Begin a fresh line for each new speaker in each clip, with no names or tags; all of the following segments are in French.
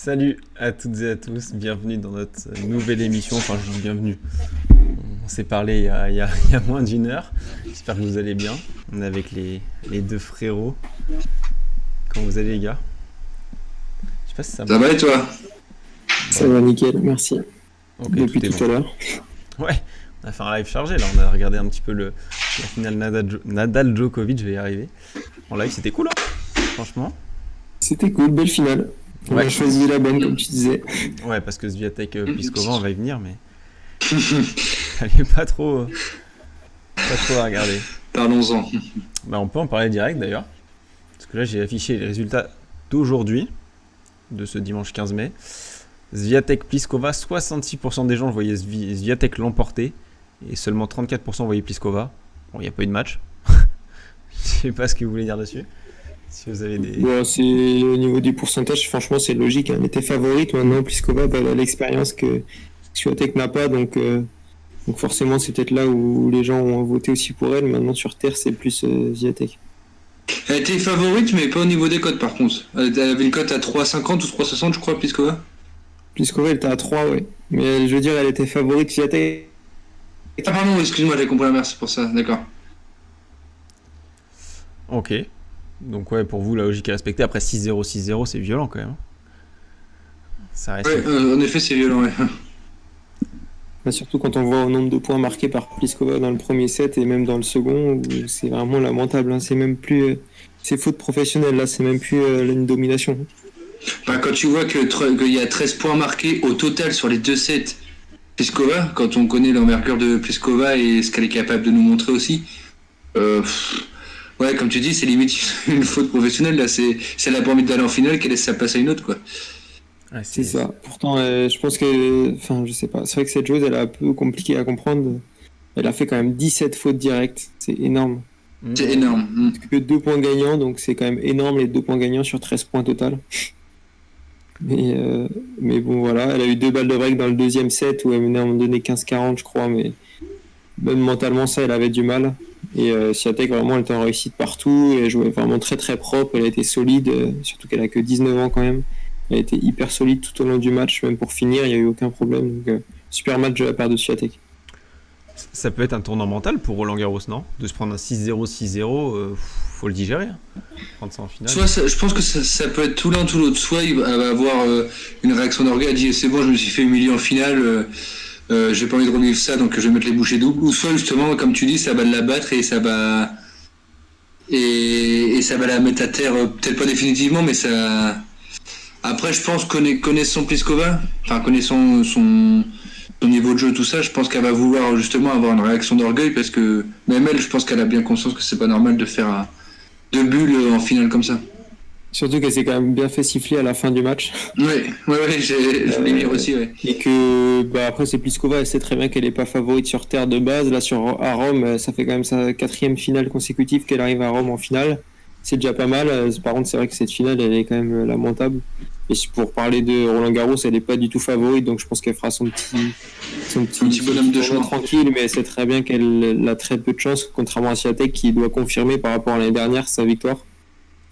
Salut à toutes et à tous, bienvenue dans notre nouvelle émission. Enfin, je dis bienvenue. On s'est parlé il y a moins d'une heure. J'espère que vous allez bien. On est avec les deux frérots. Comment vous allez, les gars? Je sais pas si ça
Ça
marche.
va et toi?
Ça va nickel, merci.
Ok,
Depuis
tout est bon.
tout à l'heure.
Ouais, on a fait un live chargé là. On a regardé un petit peu la finale Nadal-Djokovic, je vais y arriver. En live, c'était cool, hein, franchement.
C'était cool, belle finale. On
Ouais.
a choisi la bonne, comme tu disais.
Ouais, parce que Swiatek Pliskova, on va y venir, mais elle est pas trop à regarder.
Parlons-en.
Bah, on peut en parler direct d'ailleurs. Parce que là, j'ai affiché les résultats d'aujourd'hui, de ce dimanche 15 mai. Swiatek Pliskova, 66% des gens voyaient Swiatek l'emporter. Et seulement 34% voyaient Pliskova. Bon, il n'y a pas eu de match. Je sais pas ce que vous voulez dire dessus. Si vous avez des.
Bon, c'est au niveau du pourcentage, franchement, c'est logique. Elle était favorite. Maintenant, Pliskova elle a l'expérience que Swiatek n'a pas. Donc forcément, c'est peut-être là où les gens ont voté aussi pour elle. Maintenant, sur Terre, c'est plus Swiatek.
Elle était favorite, mais pas au niveau des cotes par contre. Elle avait une cote à 3,50 ou 3,60, je crois, Pliskova.
Pliskova, elle était à 3, ouais. Mais je veux dire, elle était favorite. Swiatek.
Ah, pardon, excuse-moi, j'ai compris la merde, c'est pour ça, d'accord.
Ok. Donc, ouais, pour vous, la logique est respectée. Après 6-0, 6-0, c'est violent quand même. Ça reste.
Ouais, en effet, c'est violent, ouais.
Bah, surtout quand on voit au nombre de points marqués par Pliskova dans le premier set et même dans le second, où c'est vraiment lamentable. Hein. C'est même plus. C'est faute professionnelle, là, c'est même plus une domination.
Bah, quand tu vois qu'il y a 13 points marqués au total sur les deux sets, Pliskova, quand on connaît l'envergure de Pliskova et ce qu'elle est capable de nous montrer aussi, ouais, comme tu dis, c'est limite une faute professionnelle. Là, c'est elle a pas envie d'aller en finale qu'elle laisse sa place à une autre, quoi.
Ouais,
C'est ça. Pourtant, je pense que. Enfin, je sais pas. C'est vrai que cette chose, elle est un peu compliquée à comprendre. Elle a fait quand même 17 fautes directes. C'est énorme.
C'est énorme.
Que 2 points gagnants, donc c'est quand même énorme les 2 points gagnants sur 13 points total. Mais bon, voilà. Elle a eu 2 balles de break dans le deuxième set où elle menait à un moment donné 15-40, je crois. Mais même mentalement, ça, elle avait du mal. Et Swiatek, vraiment, elle était en réussite partout. Elle jouait vraiment très très propre. Elle a été solide, surtout qu'elle a que 19 ans quand même. Elle a été hyper solide tout au long du match, même pour finir, il n'y a eu aucun problème. Donc, super match de la part de Swiatek.
Ça peut être un tournant mental pour Roland Garros, non? De se prendre un 6-0, 6-0, faut le digérer. Hein. Prendre ça en finale.
Je pense que ça peut être tout l'un tout l'autre. Soit il va avoir une réaction d'orgueil, elle dit c'est bon, je me suis fait humilier en finale, j'ai pas envie de revivre ça, donc je vais mettre les bouchées doubles. Ou soit justement, comme tu dis, ça va la battre et ça va ça va la mettre à terre, peut-être pas définitivement, mais ça. Après, je pense connaissant Pliskova, enfin connaissant son niveau de jeu, tout ça, je pense qu'elle va vouloir justement avoir une réaction d'orgueil parce que même elle, je pense qu'elle a bien conscience que c'est pas normal de faire deux bulles en finale comme ça.
Surtout qu'elle s'est quand même bien fait siffler à la fin du match.
Ouais, je l'ai mis aussi, ouais.
Et que, bah, après, c'est Pliskova, elle sait très bien qu'elle n'est pas favorite sur terre de base. Là, à Rome, ça fait quand même sa 4e finale consécutive qu'elle arrive à Rome en finale. C'est déjà pas mal. Par contre, c'est vrai que cette finale, elle est quand même lamentable. Et pour parler de Roland Garros, elle n'est pas du tout favorite, donc je pense qu'elle fera son petit
bonhomme de chemin
tranquille, mais elle sait très bien qu'elle a très peu de chance, contrairement à Swiatek qui doit confirmer par rapport à l'année dernière sa victoire.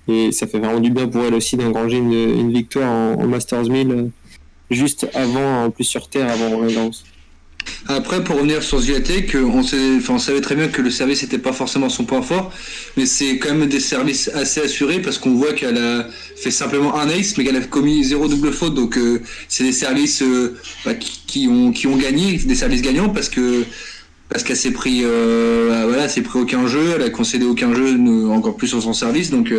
Et ça fait vraiment du bien pour elle aussi d'engranger une victoire en Masters 1000 juste avant, en plus sur terre, avant Roland Garros.
Après, pour revenir sur Swiatek, on savait très bien que le service n'était pas forcément son point fort, mais c'est quand même des services assez assurés parce qu'on voit qu'elle a fait simplement un ace, mais qu'elle a commis 0 double faute, donc c'est des services qui ont gagné, des services gagnants parce qu'elle s'est pris, s'est pris aucun jeu, elle a concédé aucun jeu, encore plus sur son service, donc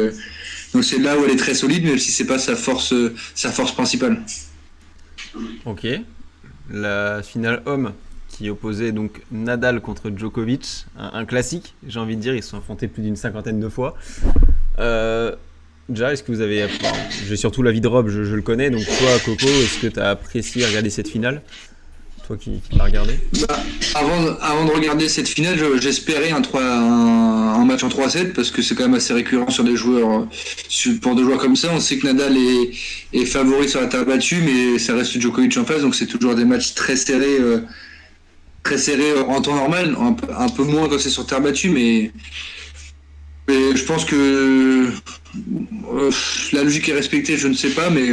c'est là où elle est très solide, même si c'est pas sa force principale.
Ok. La finale homme qui opposait donc Nadal contre Djokovic, un classique, j'ai envie de dire, ils se sont affrontés plus d'une 50aine de fois. Déjà, est-ce que vous avez... J'ai surtout l'avis de Rob, je le connais, donc toi Coco, est-ce que tu as apprécié regarder cette finale? Toi qui l'as regardé?
Avant de regarder cette finale, j'espérais un match en 3-7 parce que c'est quand même assez récurrent sur des joueurs, pour des joueurs comme ça. On sait que Nadal est favori sur la terre battue, mais ça reste Djokovic en face, donc c'est toujours des matchs très serrés en temps normal, un peu moins quand c'est sur terre battue, mais je pense que la logique est respectée, je ne sais pas, mais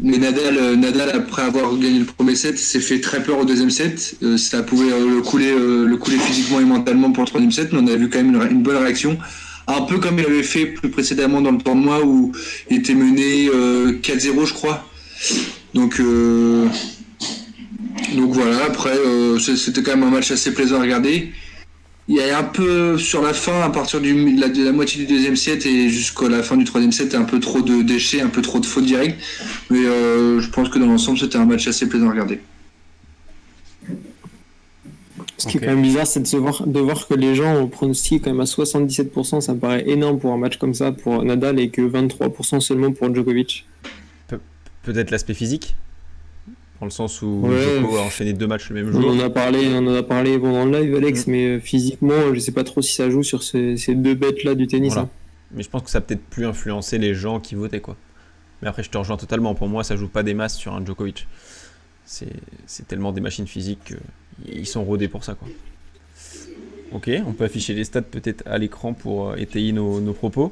Mais Nadal, après avoir gagné le premier set, s'est fait très peur au deuxième set. Ça pouvait le couler physiquement et mentalement pour le troisième set, mais on a vu quand même une bonne réaction. Un peu comme il avait fait plus précédemment dans le tournoi où il était mené 4-0, je crois. Donc voilà, après, c'était quand même un match assez plaisant à regarder. Il y a un peu sur la fin, à partir de la moitié du deuxième set et jusqu'à la fin du troisième set, un peu trop de déchets, un peu trop de fautes directes. Mais je pense que dans l'ensemble, c'était un match assez plaisant à regarder.
Ce qui est quand même bizarre, c'est de voir que les gens pronostiquent quand même à 77%. Ça me paraît énorme pour un match comme ça pour Nadal et que 23% seulement pour Djokovic.
Peut-être l'aspect physique, dans le sens où
Ouais,
Djoko a enchaîné 2 matchs le même
on
jour.
en a parlé pendant le live, Alex, mais physiquement, je sais pas trop si ça joue sur ces deux bêtes-là du tennis.
Voilà.
Hein.
Mais je pense que ça a peut-être plus influencé les gens qui votaient, quoi. Mais après, je te rejoins totalement. Pour moi, ça joue pas des masses sur un Djokovic. C'est tellement des machines physiques qu'ils sont rodés pour ça, quoi. Ok, on peut afficher les stats peut-être à l'écran pour étayer nos propos.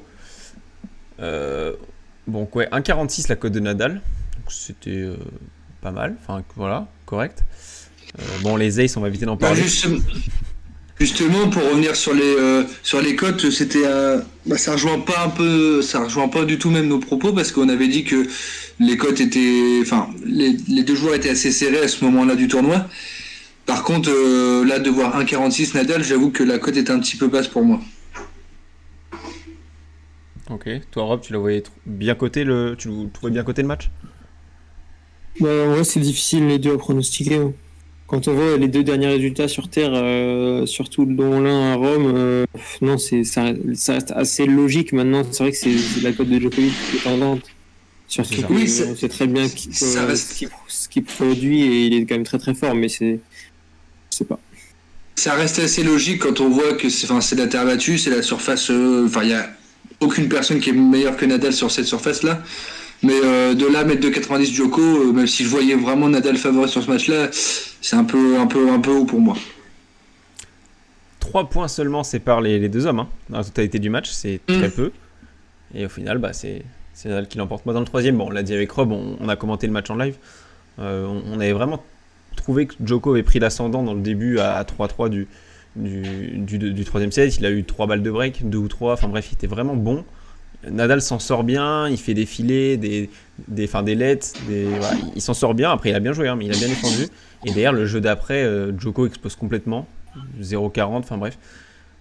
Bon, ouais, 1,46 la cote de Nadal. Donc c'était pas mal. Enfin, voilà, correct. Bon, les aces, on va éviter d'en parler.
Justement, pour revenir sur les cotes, ça rejoint pas du tout même nos propos parce qu'on avait dit que les cotes étaient, enfin, les deux joueurs étaient assez serrés à ce moment-là du tournoi. Par contre, là, de voir 1,46 Nadal, j'avoue que la cote est un petit peu basse pour moi.
Ok, toi Rob, tu la voyais bien coté tu le trouvais bien coté le match?
Bah, ouais, c'est difficile les deux à pronostiquer. Hein. Quand on voit les deux derniers résultats sur Terre, surtout dont l'un à Rome, non, ça reste assez logique maintenant. C'est vrai que c'est la cote de Djokovic qui est tendante. Surtout qu'on sait très bien ce qu'il produit et il est quand même très très fort, mais je sais pas.
Ça reste assez logique quand on voit que c'est la terre battue, c'est la surface. Il n'y a aucune personne qui est meilleure que Nadal sur cette surface-là. Mais de là à mettre 2,90 Djoko, même si je voyais vraiment Nadal favori sur ce match-là, c'est un peu haut pour moi.
3 points seulement séparent les deux hommes, hein. Dans la totalité du match, c'est très peu. Et au final, bah, c'est Nadal qui l'emporte. Moi, dans le troisième, bon, on l'a dit avec Rob, on a commenté le match en live. On avait vraiment trouvé que Djoko avait pris l'ascendant dans le début à 3-3 du troisième set. Il a eu 3 balles de break, 2 ou 3. Enfin bref, il était vraiment bon. Nadal s'en sort bien, il fait des filets, des lets, voilà, il s'en sort bien. Après, il a bien joué, hein, mais il a bien défendu. Et derrière, le jeu d'après, Djoko explose complètement. 0,40, enfin bref.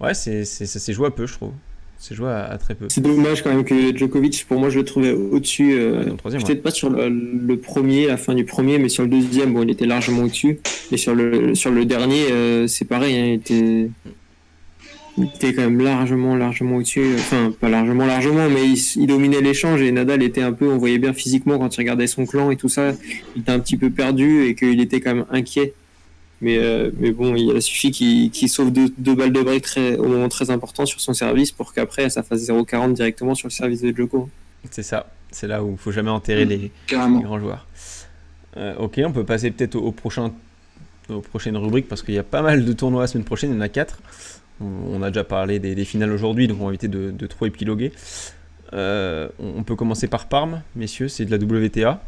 Ouais, ça s'est joué à peu, je trouve. C'est joué à très peu.
C'est dommage quand même que Djokovic, pour moi, je le trouvais au-dessus.
Dans le troisième,
peut-être pas sur le premier, la fin du premier, mais sur le deuxième, bon, il était largement au-dessus. Et sur le dernier, c'est pareil, hein, il était quand même largement au-dessus. Enfin, pas largement, mais il dominait l'échange et Nadal était un peu, on voyait bien physiquement quand il regardait son clan et tout ça, il était un petit peu perdu et qu'il était quand même inquiet. Mais bon, il a suffi qu'il sauve deux balles de break au moment très important sur son service pour qu'après ça fasse 0,40 directement sur le service de Djoko.
C'est ça, c'est là où il ne faut jamais enterrer les grands joueurs. Ok, on peut passer peut-être aux prochaines rubriques parce qu'il y a pas mal de tournois la semaine prochaine, il y en a 4. On a déjà parlé des finales aujourd'hui, donc on va éviter de trop épiloguer. On peut commencer par Parme, messieurs, c'est de la WTA.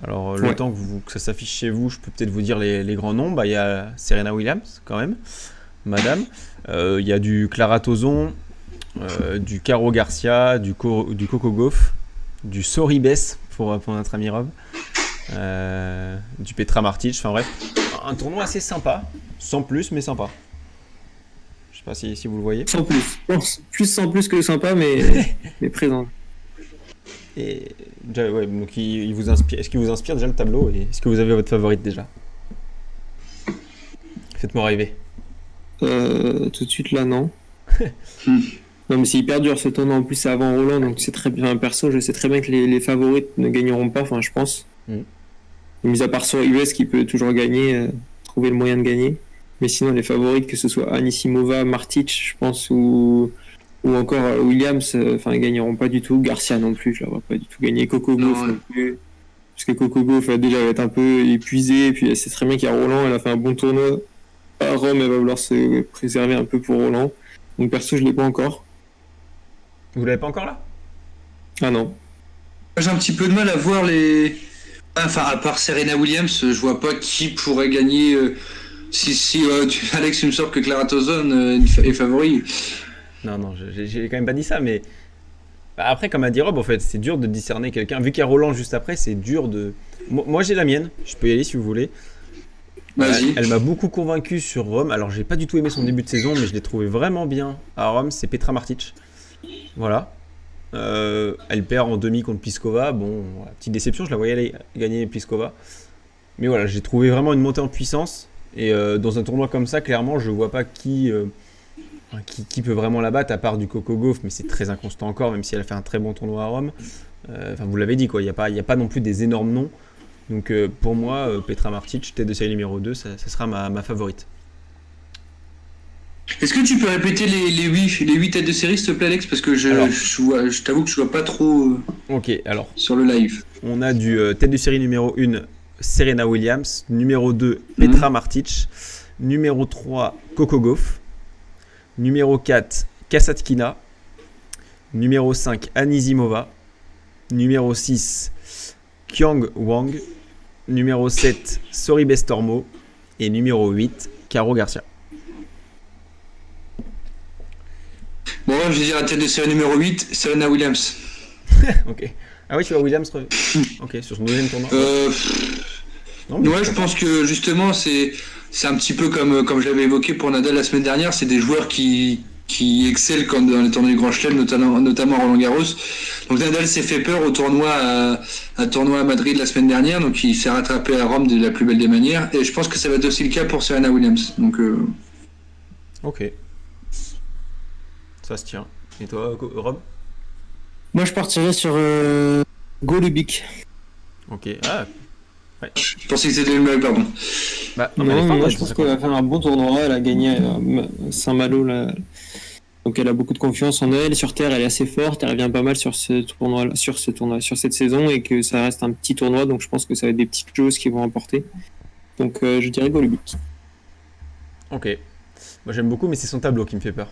Alors, le temps que ça s'affiche chez vous, je peux peut-être vous dire les grands noms. Bah, y a Serena Williams, quand même, madame. Il y a du Clara Tauson, du Caro Garcia, du Coco Gauff, du Sorribes pour notre ami Rob, du Petra Martic. Enfin bref, un tournoi assez sympa, sans plus, mais sympa. Je sais pas si vous le voyez.
Sans plus. Sans plus que sympa, mais présent.
Et ouais, donc il vous inspire. Est-ce qu'il vous inspire déjà le tableau et est-ce que vous avez votre favorite déjà? Faites-moi rêver.
Tout de suite là, non. Non, mais c'est hyper dur ce tournoi. En plus, c'est avant Roland, donc c'est très bien. Perso, je sais très bien que les favorites ne gagneront pas. Enfin, je pense. Mis à part sur US qui peut toujours gagner, trouver le moyen de gagner. Mais sinon, les favorites, que ce soit Anisimova, Martic, je pense, ou encore Williams, ils gagneront pas du tout. Garcia non plus, je la vois pas du tout gagner. Coco Gauff non plus. Parce que Coco Gauff déjà va être un peu épuisée. Et puis elle sait très bien qu'il y a Roland, elle a fait un bon tournoi. À Rome, elle va vouloir se préserver un peu pour Roland. Donc perso, je l'ai pas encore.
Vous l'avez pas encore là?
Ah non.
J'ai un petit peu de mal à voir les Enfin, à part Serena Williams, je vois pas qui pourrait gagner. Alex, tu me sors que Clara Tauson est favori.
Non, j'ai quand même pas dit ça, mais bah, après, comme a dit Rob, en fait, c'est dur de discerner quelqu'un. Vu qu'il y a Roland juste après, c'est dur de. Moi, j'ai la mienne. Je peux y aller si vous voulez.
Vas-y.
Elle m'a beaucoup convaincu sur Rome. Alors, j'ai pas du tout aimé son début de saison, mais je l'ai trouvé vraiment bien à Rome. C'est Petra Martic. Voilà. Elle perd en demi contre Pliskova. Bon, voilà, petite déception. Je la voyais aller gagner Pliskova. Mais voilà, j'ai trouvé vraiment une montée en puissance. Et dans un tournoi comme ça, clairement, je vois pas qui peut vraiment la battre à part du Coco Gauff, mais c'est très inconstant encore, même si elle a fait un très bon tournoi à Rome. Enfin, vous l'avez dit, quoi. Il n'y a pas non plus des énormes noms. Donc pour moi, Petra Martic, tête de série numéro 2, ça sera ma favorite.
Est-ce que tu peux répéter les 8 têtes de série, s'il te plaît, Alex? Parce que je t'avoue que je vois pas trop
Ok, alors,
sur le live.
on a du tête de série numéro 1, Serena Williams. Numéro 2, Petra Martic. Numéro 3, Coco Gauff. Numéro 4, Kasatkina. Numéro 5, Anisimova. Numéro 6, Qiang Wang. Numéro 7, Sorribes Tormo. Et numéro 8, Caro Garcia.
Bon, je vais dire la tête de série numéro 8, Serena Williams.
Ok. Ah oui, tu vois Williams. Ok, sur son deuxième tournoi. Non, mais
Ouais, je pense que justement, c'est un petit peu comme je l'avais évoqué pour Nadal la semaine dernière, c'est des joueurs qui excellent quand dans les tournois du Grand Chelem, notamment Roland Garros. Donc Nadal s'est fait peur au tournoi à Madrid la semaine dernière, donc il s'est rattrapé à Rome de la plus belle des manières, et je pense que ça va être aussi le cas pour Serena Williams. Donc
Ok. Ça se tient. Et toi, Rob?
Moi, je partirais sur Golubic.
Ok. Ah,
je pensais que c'était le même, pardon.
bah,
Non,
mais elle est forte,
moi,
elle,
je pense
ça
qu'elle va faire un bon tournoi. Elle a gagné Saint-Malo, là. Donc, elle a beaucoup de confiance en elle. Sur terre, elle est assez forte. Elle revient pas mal sur sur cette saison, et que ça reste un petit tournoi. Donc, je pense que ça va être des petites choses qui vont emporter. Donc, je dirais Golubic.
Ok. Moi j'aime beaucoup, mais c'est son tableau qui me fait peur.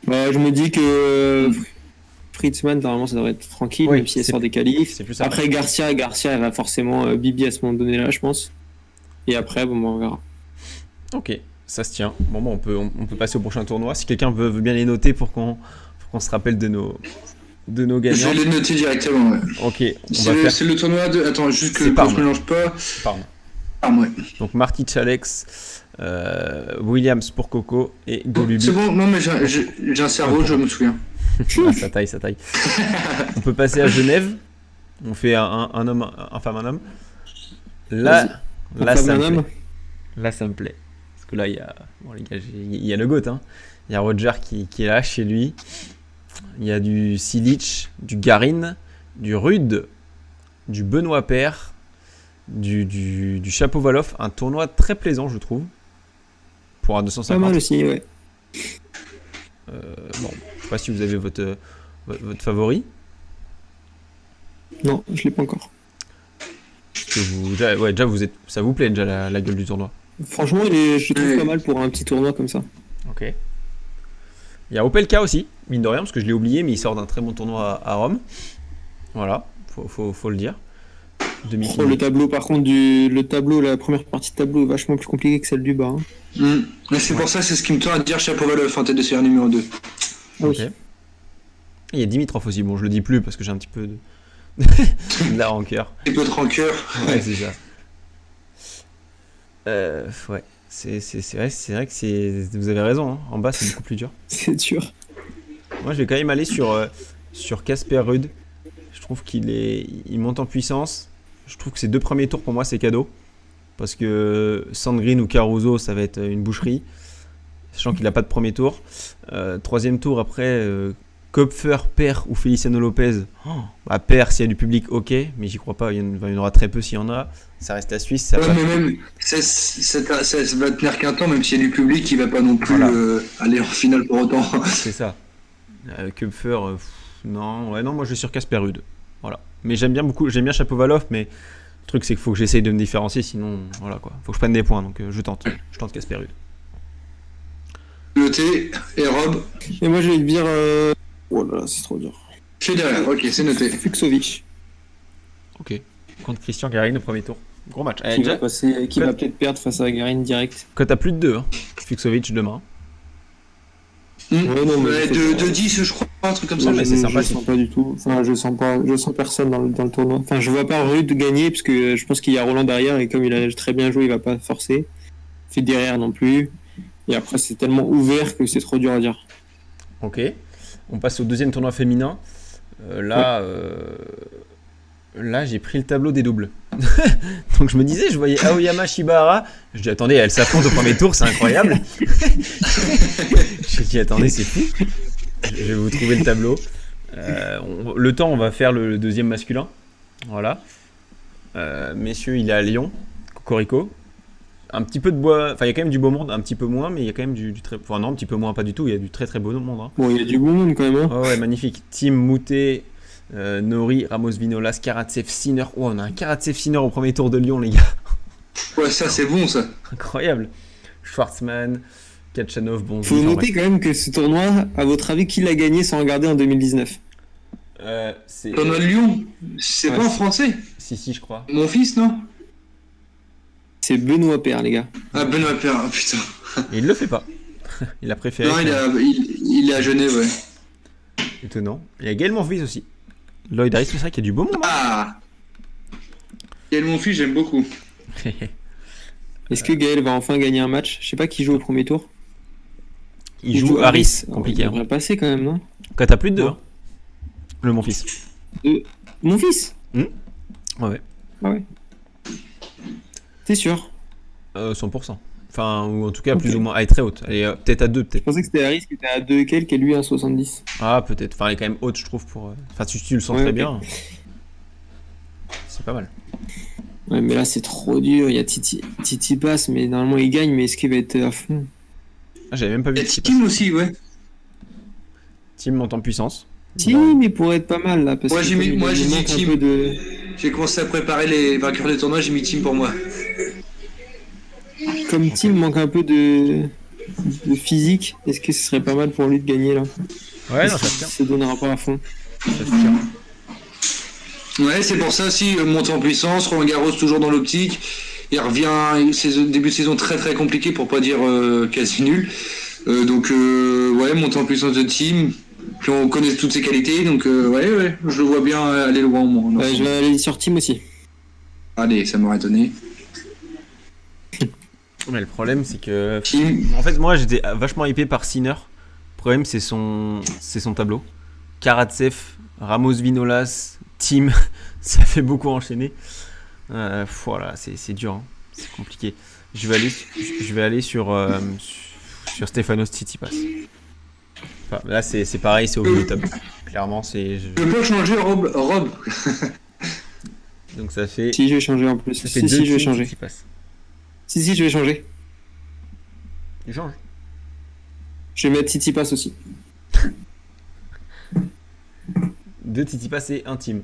Bah, je me dis que Fritzmann, normalement, ça devrait être tranquille,
Oui,
même si elle
c'est-
sort des qualifs.
C'est plus ça.
Après, Garcia, elle va forcément Bibi à ce moment donné là, je pense. Et après, bon, on verra.
Ok, ça se tient. Bon, on peut passer au prochain tournoi. Si quelqu'un veut bien les noter pour qu'on se rappelle de nos
Je
gagnants.
vais les noter directement, ouais.
Ok, on va faire.
C'est le tournoi de... Attends, juste que
C'est
je
Parme.
mélange pas.
Pardon.
Ouais.
Donc Martic Alex, Williams pour Coco et Golubic.
C'est bon, non mais j'ai un cerveau, je me souviens.
Ah, ça taille. On peut passer à Genève. On fait un homme, un femme, un homme. Là,
Femme,
ça
un
me
homme.
plaît. Là, ça me plaît. Parce que là, il y a, bon, les gars, il y a le GOAT. Hein. Il y a Roger qui est là chez lui. Il y a du Silic, du Garin, du Rude, du Benoît Paire, du Shapovalov. Un tournoi très plaisant, je trouve. Pour un
Pas
250.
mal aussi, ouais.
Bon, je sais pas si vous avez votre favori.
Non, je l'ai pas encore.
Que vous, déjà, vous êtes, ça vous plaît déjà la gueule du tournoi.
Franchement, je le trouve
Ouais.
pas mal pour un petit tournoi comme ça.
Ok. Il y a Opelka aussi, mine de rien, parce que je l'ai oublié, mais il sort d'un très bon tournoi à Rome. Voilà, faut le dire.
Oh, le tableau, par contre, la première partie de tableau est vachement plus compliquée que celle du bas. Hein.
Mais c'est pour ça, c'est ce qui me tend à dire Shapovalov en tête de série numéro 2.
Ah oui.
Ok. Il y a Dimitrov aussi, bon je le dis plus parce que j'ai un petit peu de la rancœur.
Un peu de rancœur.
Ouais, c'est ça. Ouais, c'est vrai que vous avez raison, hein. En bas c'est beaucoup plus dur.
C'est dur.
Moi je vais quand même aller sur Casper Ruud. Je trouve il monte en puissance. Je trouve que ces deux premiers tours pour moi c'est cadeau. Parce que Sandgren ou Caruso ça va être une boucherie. Sachant qu'il n'a pas de premier tour. Troisième tour après Kopfer, Per ou Feliciano Lopez. Per s'il y a du public ok, mais j'y crois pas, il y en aura très peu s'il y en a. Ça reste la Suisse. Ça
Ouais,
va
mais même, ça va tenir qu'un temps, même s'il y a du public, il va pas non plus
Voilà.
aller en finale pour autant.
C'est ça. Kupfer, non, moi je vais sur Casper Ruud. Voilà. Mais j'aime bien Shapovalov, mais le truc c'est qu'il faut que j'essaye de me différencier, sinon voilà quoi. Faut que je prenne des points, donc je tente Casper Ruud.
Noté, et Rob,
Et moi, je vais te dire. Oh là là, c'est trop dur.
Federer, ok, c'est noté.
Fuxovic.
Ok. contre Christian Garin au premier tour. Gros match.
Qui va peut-être perdre face à Garin direct.
Quand t'as plus de 2, hein. Fuxovic demain.
Ouais, non, mais
Ouais,
je sais pas.
de 10, je crois, un truc comme ça.
Non, mais c'est sympa,
Je sens pas du tout. Enfin, je sens personne dans le tournoi. Enfin, je vois pas Rude gagner parce que je pense qu'il y a Roland derrière et comme il a très bien joué, il va pas forcer. Federer non plus. Et après, c'est tellement ouvert que c'est trop dur à dire.
Ok. On passe au deuxième tournoi féminin. Là, j'ai pris le tableau des doubles. Donc je me disais, je voyais Aoyama Shibahara. Je dis, attendez, elles s'affrontent au premier tour, c'est incroyable. Je dis, attendez, c'est fou. Je vais vous trouver le tableau. Le temps, on va faire le deuxième masculin. Voilà. Messieurs, il est à Lyon. Cocorico. Un petit peu de bois. Enfin, il y a quand même du beau monde, un petit peu moins, mais il y a quand même du très. Enfin, non, un petit peu moins, pas du tout. Il y a du très très beau monde. Hein.
Bon, il y a du bon monde quand même. Hein.
Oh, ouais, magnifique. Team Moutet, Nori, Ramos Vinolas, Karatsev, Sinner. Oh, on a un Karatsev Sinner au premier tour de Lyon, les gars.
Ouais, ça, c'est bon, ça.
Incroyable. Schwartzmann, Kachanov, bon.
Faut noter quand même que ce tournoi, à votre avis, qui l'a gagné sans regarder en 2019
c'est.
Tournoi de Lyon, c'est
Ouais,
pas en
c'est-
français.
Si, je crois.
Mon fils, non?
C'est Benoît Paire, les gars.
Ah, Benoît Paire, ah, putain.
Et il le fait pas. Il a préféré.
Non, il est à Genève, ouais.
Étonnant. Il y a Gaël Monfils aussi. Lloyd Harris, c'est vrai qu'il y a du beau monde. Hein.
Ah! Gaël, mon fils, j'aime beaucoup.
Est-ce que Gaël va enfin gagner un match? Je sais pas qui joue au premier tour.
Il joue Harris.
Oh,
Compliqué.
Il
Hein.
devrait passer quand même, non?
Quand t'as plus de 2.
Non.
Le Monfils.
Mon fils?
Ouais.
Ah ouais. T'es sûr?
100%. Enfin, ou en tout cas,
Ok.
plus ou moins. Elle est très haute. Elle est peut-être à 2,
Je
peut-être.
pensais que c'était Harris qui était à 2 et quelques et lui à 70.
Ah, peut-être. Enfin, elle est quand même haute, je trouve. Pour. Enfin, tu le sens
Ouais,
très
ok.
bien. C'est pas mal.
Ouais, mais là c'est trop dur. Il y a Titi passe, mais normalement il gagne, mais est-ce qu'il va être à fond?
Ah, j'avais même pas
Il
vu
y a
Tsitsipas.
Tim aussi, ouais.
Tim monte en puissance.
Si, mais pourrait être pas mal là. Parce
Moi,
que
j'ai mis-
comme il
moi, j'ai dit
manque un
Tim.
peu de.
J'ai commencé à préparer les vainqueurs des tournois, j'ai mis Tim pour moi.
Comme Tim manque un peu de physique, est-ce que ce serait pas mal pour lui de gagner là?
Ouais, non,
Est-ce
ça
qu'il
se tient.
se donnera pas à fond.
Ça se tient.
Ouais, c'est pour ça aussi, monter en puissance, Roland Garros toujours dans l'optique. Il revient, début de saison très très compliqué pour pas dire quasi nul. Donc ouais, monter en puissance de team. Puis on connaît toutes ses qualités, donc ouais, je le vois bien aller loin au moins.
Je vais aller sur Tim aussi.
Allez, ça m'aurait étonné.
Mais le problème, c'est que.
Tim,
En fait, moi, j'étais vachement hypé par Sinner. Le problème, c'est son tableau. Karatsev, Ramos Vinolas, Tim. Ça fait beaucoup enchaîner. Voilà, c'est dur. Hein. C'est compliqué. Je vais aller sur Stefanos Tsitsipas. Enfin, là, c'est pareil, c'est au bout du top. Clairement, c'est.
je peux changer Rob.
Donc ça fait.
Si, je vais changer en plus.
Ça fait
Si,
deux
je vais
Tim
changer.
Tsitsipas.
Si, je vais changer.
Il change.
Je vais mettre Titi Pass aussi.
2 Tsitsipas et un Tim.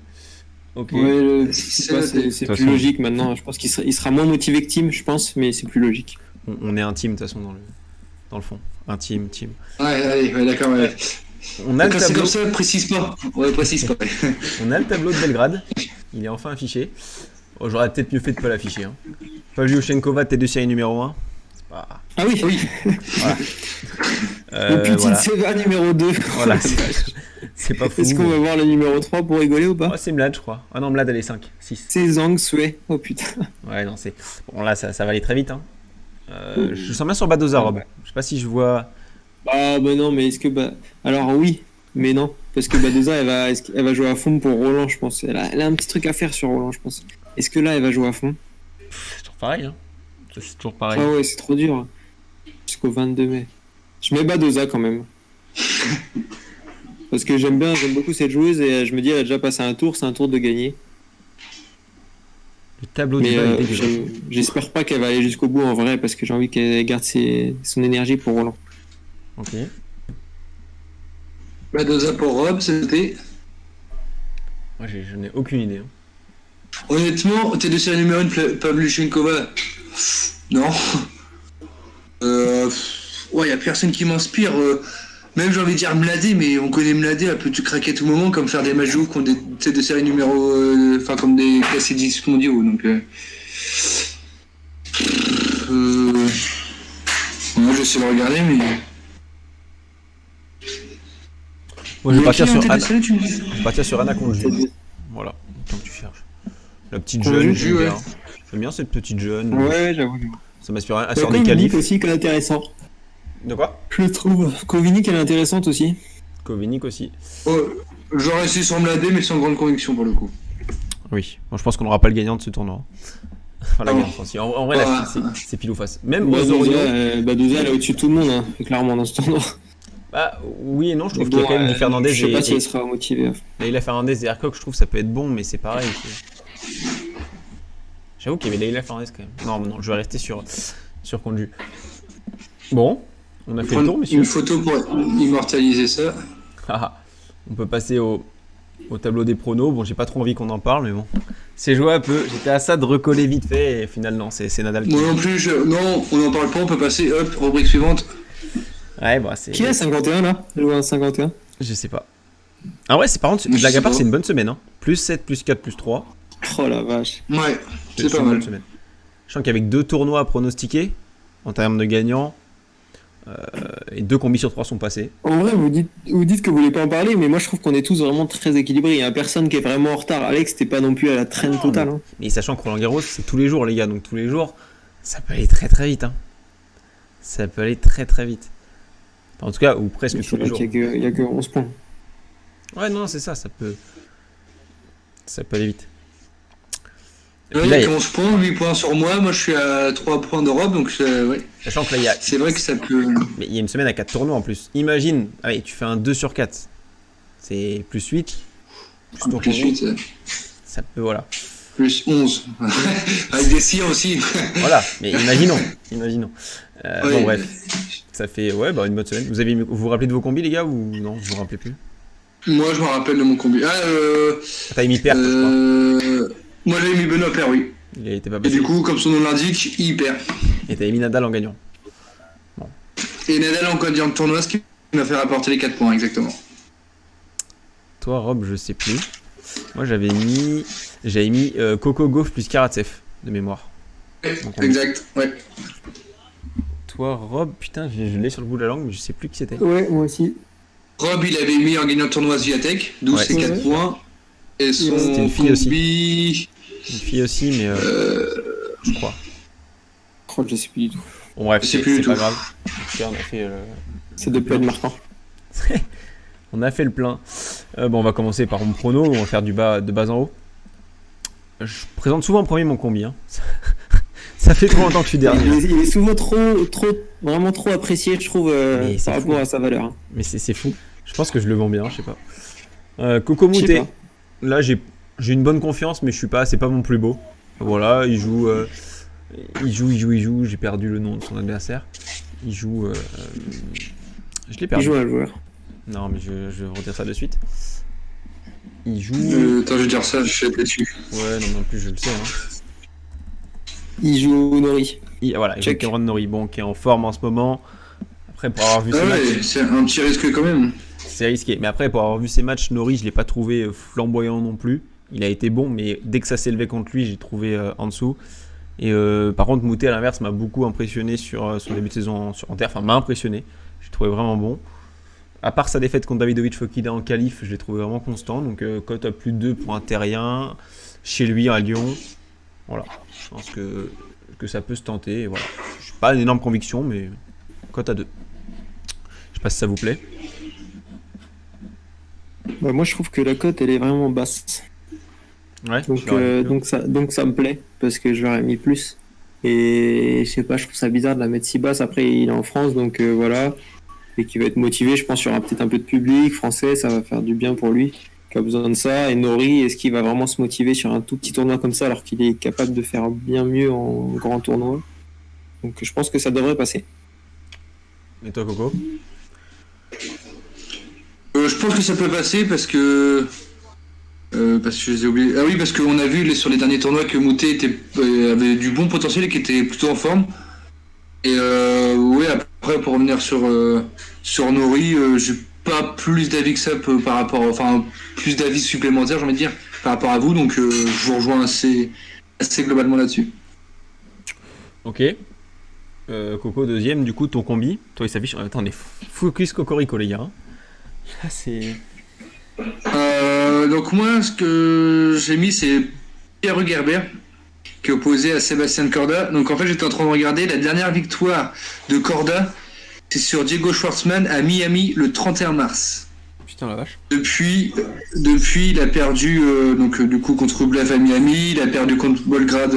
Ok.
Ouais, le
C'est
Tsitsipas,
noté.
c'est
De toute
plus
façon.
logique maintenant. Je pense qu'il sera moins motivé que Tim, je pense, mais c'est plus logique.
On est un team de toute façon dans le fond. Un team.
Ouais, allez, ouais, d'accord, ouais.
On a le
Quand c'est
tableau.
comme ça, précise pas. Ouais, précise pas.
On a le tableau de Belgrade. Il est enfin affiché. Oh, j'aurais peut-être mieux fait de pas l'afficher. Hein. Pavlyuchenkova, tête de série numéro 1. C'est pas.
Ah oui,
Oui.
le petit
Voilà.
Seva numéro 2.
Voilà, c'est pas fou.
Est-ce qu'on va voir le numéro 3 pour rigoler ou pas?
Oh, c'est Mlad, je crois. Ah non, Mlad, elle est 5. 6.
C'est Zhang Sui. Oh putain.
Ouais, non, c'est. Bon, là, ça va aller très vite. Hein. Je sens bien sur Badoza, Rob. Je sais pas si je vois.
Ah bah non, mais est-ce que... Alors oui, mais non. Parce que Badoza, elle va jouer à fond pour Roland, je pense. Elle a un petit truc à faire sur Roland, je pense. Est-ce que là, elle va jouer à fond?
C'est toujours pareil. Hein. C'est toujours pareil.
Ah ouais, c'est trop dur. Jusqu'au 22 mai. Je mets Badoza quand même. Parce que j'aime beaucoup cette joueuse et je me dis, elle a déjà passé un tour, c'est un tour de gagner.
Le tableau
Mais
du bas est dégueulasse.
j'espère pas qu'elle va aller jusqu'au bout en vrai, parce que j'ai envie qu'elle garde son énergie pour Roland.
Ok.
Badoza pour Rob, c'était.
Moi, je n'ai aucune idée. Hein.
Honnêtement, t'es de série numéro 1 Pavlyuchenkova. Non. Ouais, y a personne qui m'inspire. Même j'ai envie de dire Mladé, mais on connaît Mladé, elle peut tout craquer à tout moment, comme faire des matchs de ouf contre des séries numéro. Enfin, comme des classés 10 mondiaux. Donc. Moi, j'essaie de regarder, mais.
Moi, je vais partir sur Anna.
Anna.
Je vais partir sur Anna contre Jules. Voilà, tant que tu cherches. La petite
Contre
jeune,
Jules,
j'aime
ouais.
bien. J'aime bien cette petite jeune.
Ouais, j'avoue.
Ça m'inspire. Elle
La
sort des
Kovinic
qualifs.
aussi, qui est intéressant.
De quoi?
Je trouve. Kovinic, elle est intéressante aussi.
Kovinic aussi.
J'aurais essayé sur Mladé, mais sans grande conviction pour le coup.
Oui. Bon, je pense qu'on n'aura pas le gagnant de ce tournoi. Enfin, la
Non.
gagnante aussi. En vrai, là, c'est pile ou face. Même aux
Badoza,
Orioles.
elle est au-dessus de tout le monde, hein, clairement, dans ce tournoi.
Bah, oui et non, je trouve
Mais
qu'il y a
bon,
quand même du Fernandez
je sais pas
et.
si elle sera motivée.
Leila Fernandez et Hercock, je trouve que ça peut être bon, mais c'est pareil. J'avoue qu'il y avait Leila Fernandez quand même. Non, je vais rester sur Conju. Bon, on a fait le tour, messieurs.
Une photo pour immortaliser ça.
On peut passer au tableau des pronos. Bon, j'ai pas trop envie qu'on en parle, mais bon. C'est joué un peu. J'étais à ça de recoller vite fait, et finalement, c'est Nadal qui.
Moi non plus, non, on n'en parle pas, on peut passer, hop, rubrique suivante.
Ouais, bah c'est.
Qui est 51 là? Elle joue à 51.
Je sais pas. Ah ouais, par contre, blague à part, c'est une bonne semaine. Hein. Plus 7, plus 4, plus 3.
Oh la vache.
Ouais, c'est pas
une
mal.
bonne semaine. Je sens qu'avec 2 tournois à pronostiquer, en termes de gagnants, et 2 combis sur 3 sont passés.
En vrai, vous dites que vous voulez pas en parler, mais moi je trouve qu'on est tous vraiment très équilibrés. Il y a personne qui est vraiment en retard. Alex, t'es pas non plus à la traîne totale. Hein.
Mais sachant que Roland Garros, c'est tous les jours, les gars. Donc tous les jours, ça peut aller très très vite. Hein. Ça peut aller très très vite. Enfin, en tout cas, ou presque tous les jours.
Il y a que 11 points.
Ouais, non, c'est ça, ça peut aller vite. Et
Ouais,
puis là,
il y a 11 points, 8 points sur moi je suis à 3 points d'Europe, donc ouais.
sachant que là, il y a.
C'est vrai que ça peut.
Mais il y a une semaine à 4 tournois en plus. Imagine, allez, tu fais un 2 sur 4. C'est plus 8. Plus ton
Plus
tournoi.
8,
Ça peut, voilà.
plus 11. Avec des cires aussi.
Voilà, mais imaginons.
Ouais.
Bon, bref. Ça fait, ouais, bah, une bonne semaine. Vous vous rappelez de vos combis, les gars, ou non, vous vous rappelez plus?
Moi, je me rappelle de mon combi.
T'as mis perte, je crois.
Moi, j'avais mis Benoît Paire, oui.
Il était pas
Et
passé.
du coup, comme son nom l'indique, il perd.
Et t'avais mis Nadal en gagnant.
Et Nadal en gagnant le tournoi, ce qui m'a fait rapporter les 4 points, exactement.
Toi, Rob, je sais plus. Moi, j'avais mis Coco Gauff plus Karatsev, de mémoire.
Exact, ouais.
Toi, Rob, putain, je l'ai sur le bout de la langue, mais je sais plus qui c'était.
Ouais, moi aussi.
Rob, il avait mis en gagnant le tournoi Swiatek, 12
Ouais.
et 4 points. Et son
C'était une fille aussi.
combi...
Une fille aussi, mais je crois.
Oh, je sais plus du tout.
Bon, bref,
Je sais
c'est
plus du
pas
tout.
grave. En tout cas, on a fait.
C'est de peu de marquant.
On a fait le plein. Bon, on va commencer par mon prono. On va faire de bas en haut. Je présente souvent en premier mon combi. Hein. Ça fait trop longtemps que je suis dernier.
Il est souvent vraiment trop apprécié, je trouve,
Mais c'est
par
fou.
rapport à sa valeur. Hein.
Mais c'est fou. Je pense que je le vends bien, je sais pas. Coco
Je sais
Moutet.
pas.
Là, j'ai une bonne confiance, mais c'est pas mon plus beau. Voilà, il joue. J'ai perdu le nom de son adversaire. Il joue. Je l'ai
Il
perdu.
joue à le joueur.
Non, mais je vais redire ça de suite. Il joue.
Attends, je vais dire ça, je suis dessus.
Ouais, non, plus, je le sais. Hein.
Il joue au Nori.
Voilà, il joue
Check.
Cameron Norrie, bon, qui est en forme en ce moment. Après, pour avoir vu
Ah
ses matchs,
ouais, c'est un petit risque quand même.
c'est risqué. Mais après, pour avoir vu ses matchs, Norrie, je l'ai pas trouvé flamboyant non plus. Il a été bon, mais dès que ça s'est levé contre lui, j'ai trouvé en dessous. Et par contre, Moutet, à l'inverse, m'a beaucoup impressionné sur son début de saison en terre. Enfin, m'a impressionné. J'ai trouvé vraiment bon. À part sa défaite contre Davidovic Fokina en qualif, je l'ai trouvé vraiment constant. Donc, cote à plus de 2 pour un terrien, chez lui à Lyon. Voilà. Je pense que ça peut se tenter. Et voilà. Je n'ai pas une énorme conviction, mais cote à 2. Je sais pas si ça vous plaît.
Bah, moi, je trouve que la cote, elle est vraiment basse.
Ouais,
Donc ça me plaît, parce que je l'aurais mis plus. Et je sais pas, je trouve ça bizarre de la mettre si basse. Après, il est en France, donc voilà. Et qu'il va être motivé. Je pense qu'il y aura peut-être un peu de public français, ça va faire du bien pour lui, qui a besoin de ça. Et Norrie, est-ce qu'il va vraiment se motiver sur un tout petit tournoi comme ça, alors qu'il est capable de faire bien mieux en grand tournoi? Donc je pense que ça devrait passer.
Et toi, Coco?
Je pense que ça peut passer parce que je les ai oubliés. Ah oui, parce qu'on a vu sur les derniers tournois que Moutet avait du bon potentiel et qui était plutôt en forme. Et ouais, après pour revenir sur Sur Nori, j'ai pas plus d'avis que ça par rapport, enfin plus d'avis supplémentaires, j'ai envie de dire, par rapport à vous, donc je vous rejoins assez globalement là-dessus.
Ok. Coco deuxième, du coup ton combi. Toi il s'affiche. Attends, on est focus Cocorico les gars. Hein. Là c'est.
Donc moi, ce que j'ai mis, c'est Pierre Gerber, qui est opposé à Sébastien Corda. Donc en fait, j'étais en train de regarder la dernière victoire de Corda, c'est sur Diego Schwartzmann à Miami le 31 mars.
Putain la vache.
Depuis il a perdu du coup contre Rublev à Miami, il a perdu contre Belgrade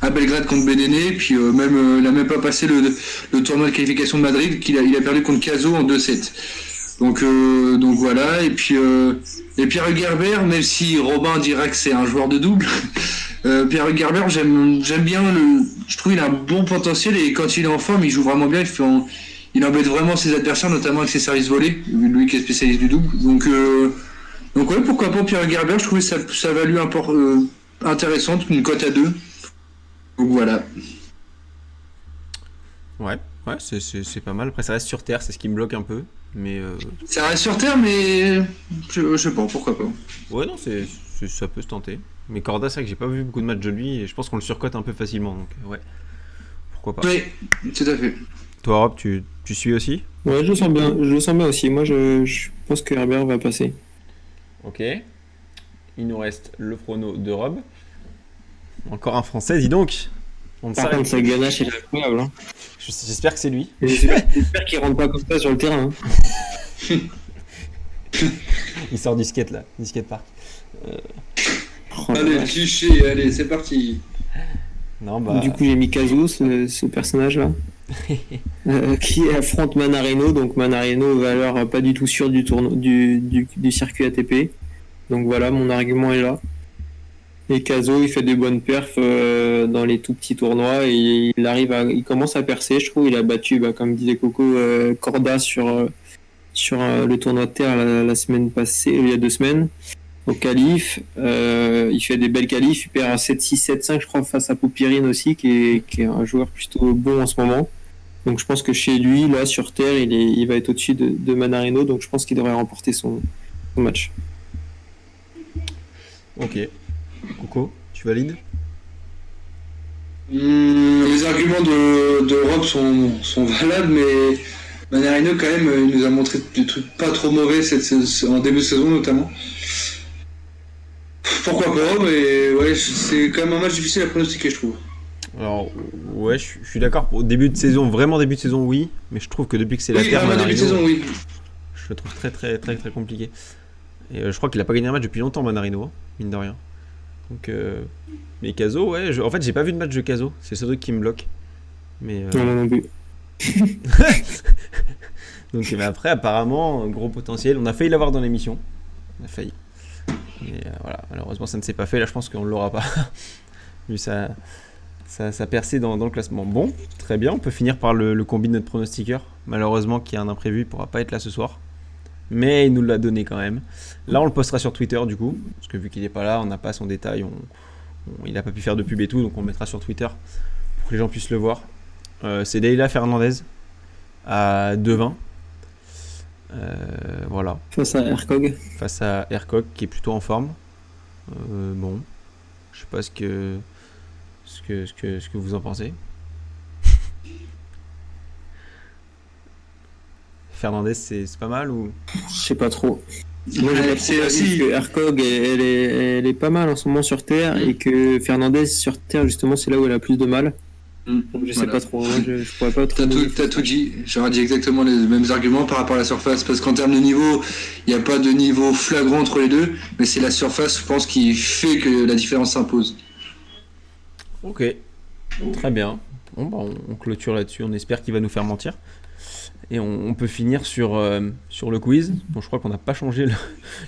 à Belgrade contre Bedene, puis il a même pas passé le tournoi de qualification de Madrid, il a perdu contre Caso en 2-7. Donc voilà, et Pierre Gerber, même si Robin dira que c'est un joueur de double, Pierre Gerber, j'aime bien, je trouve qu'il a un bon potentiel, et quand il est en forme, il joue vraiment bien, il embête vraiment ses adversaires, notamment avec ses services volés, lui qui est spécialiste du double. Donc ouais, pourquoi pas Pierre Gerber, je trouvais ça value intéressante, une cote à 2. Donc voilà.
Ouais, c'est pas mal. Après ça reste sur terre, c'est ce qui me bloque un peu. Mais
ça reste sur terre, mais je sais pas, pourquoi pas.
Ouais, non, ça peut se tenter. Mais Corda, c'est vrai que j'ai pas vu beaucoup de matchs de lui et je pense qu'on le surcote un peu facilement. Donc ouais, pourquoi pas.
Oui, tout à fait.
Toi, Rob, tu suis aussi?
Ouais, je le sens bien aussi. Moi, je pense que Herbert va passer.
Ok. Il nous reste le prono de Rob. Encore un français, dis donc.
Par contre, sa ganache est incroyable. Hein.
J'espère que c'est lui.
J'espère qu'il rentre pas comme ça sur le terrain. Hein.
Il sort du skate là, du skatepark.
Allez, cliché, allez, c'est parti.
Non, bah... Du coup, j'ai mis Caso, ce personnage-là, qui affronte Manarino. Donc Manarino, valeur pas du tout sûre du circuit ATP. Donc voilà, mon argument est là. Et Caso, il fait des bonnes perfs dans les tout petits tournois et il commence à percer. Je trouve il a battu, comme disait Coco, Corda sur le tournoi de terre la semaine passée, il y a 2 semaines, au qualif. Il fait des belles qualifs, il perd à 7-6, 7-5 je crois face à Popirine aussi, qui est un joueur plutôt bon en ce moment. Donc je pense que chez lui, là sur terre, il va être au-dessus de Manarino, donc je pense qu'il devrait remporter son match.
Ok. Coco, tu valides?
Les arguments de Rob sont valables, mais Manarino quand même il nous a montré des trucs pas trop mauvais en début de saison notamment. Pourquoi pas, mais ouais, c'est quand même un match difficile à pronostiquer, je trouve.
Alors ouais, je suis d'accord pour début de saison, vraiment début de saison oui, mais je trouve que depuis que c'est la terre, Manarino,
début de saison, oui.
Je le trouve très très très très compliqué. Et je crois qu'il a pas gagné un match depuis longtemps, Manarino, mine de rien. Donc mais Caso, ouais, en fait j'ai pas vu de match de Caso, c'est ce truc qui me bloque. Mais
non plus.
Donc mais après apparemment gros potentiel, on a failli l'avoir dans l'émission. On a failli. Mais voilà, malheureusement ça ne s'est pas fait, là je pense qu'on l'aura pas. Vu ça percé dans le classement. Bon, très bien, on peut finir par le combi de notre pronostiqueur. Malheureusement qu'il y a un imprévu, il pourra pas être là ce soir. Mais il nous l'a donné quand même. Là on le postera sur Twitter du coup, parce que vu qu'il n'est pas là, on n'a pas son détail, il n'a pas pu faire de pub et tout, donc on le mettra sur Twitter pour que les gens puissent le voir. C'est Leila Fernandez à 2,20. Voilà.
Face à Hercog.
Face à Hercog qui est plutôt en forme. Bon, je sais pas ce que vous en pensez. Fernandez, c'est pas mal ou?
Je sais pas trop. Moi, j'ai pas trop aussi que Hercog, elle est pas mal en ce moment sur terre et que Fernandez sur terre, justement, c'est là où elle a plus de mal. Donc, je sais pas trop. Moi, je pourrais pas trop.
T'as tout dit. J'aurais dit exactement les mêmes arguments par rapport à la surface. Parce qu'en termes de niveau, il n'y a pas de niveau flagrant entre les deux. Mais c'est la surface, je pense, qui fait que la différence s'impose.
Ok. Très bien. Bon, on clôture là-dessus. On espère qu'il va nous faire mentir. Et on peut finir sur le quiz. Bon, je crois qu'on n'a pas changé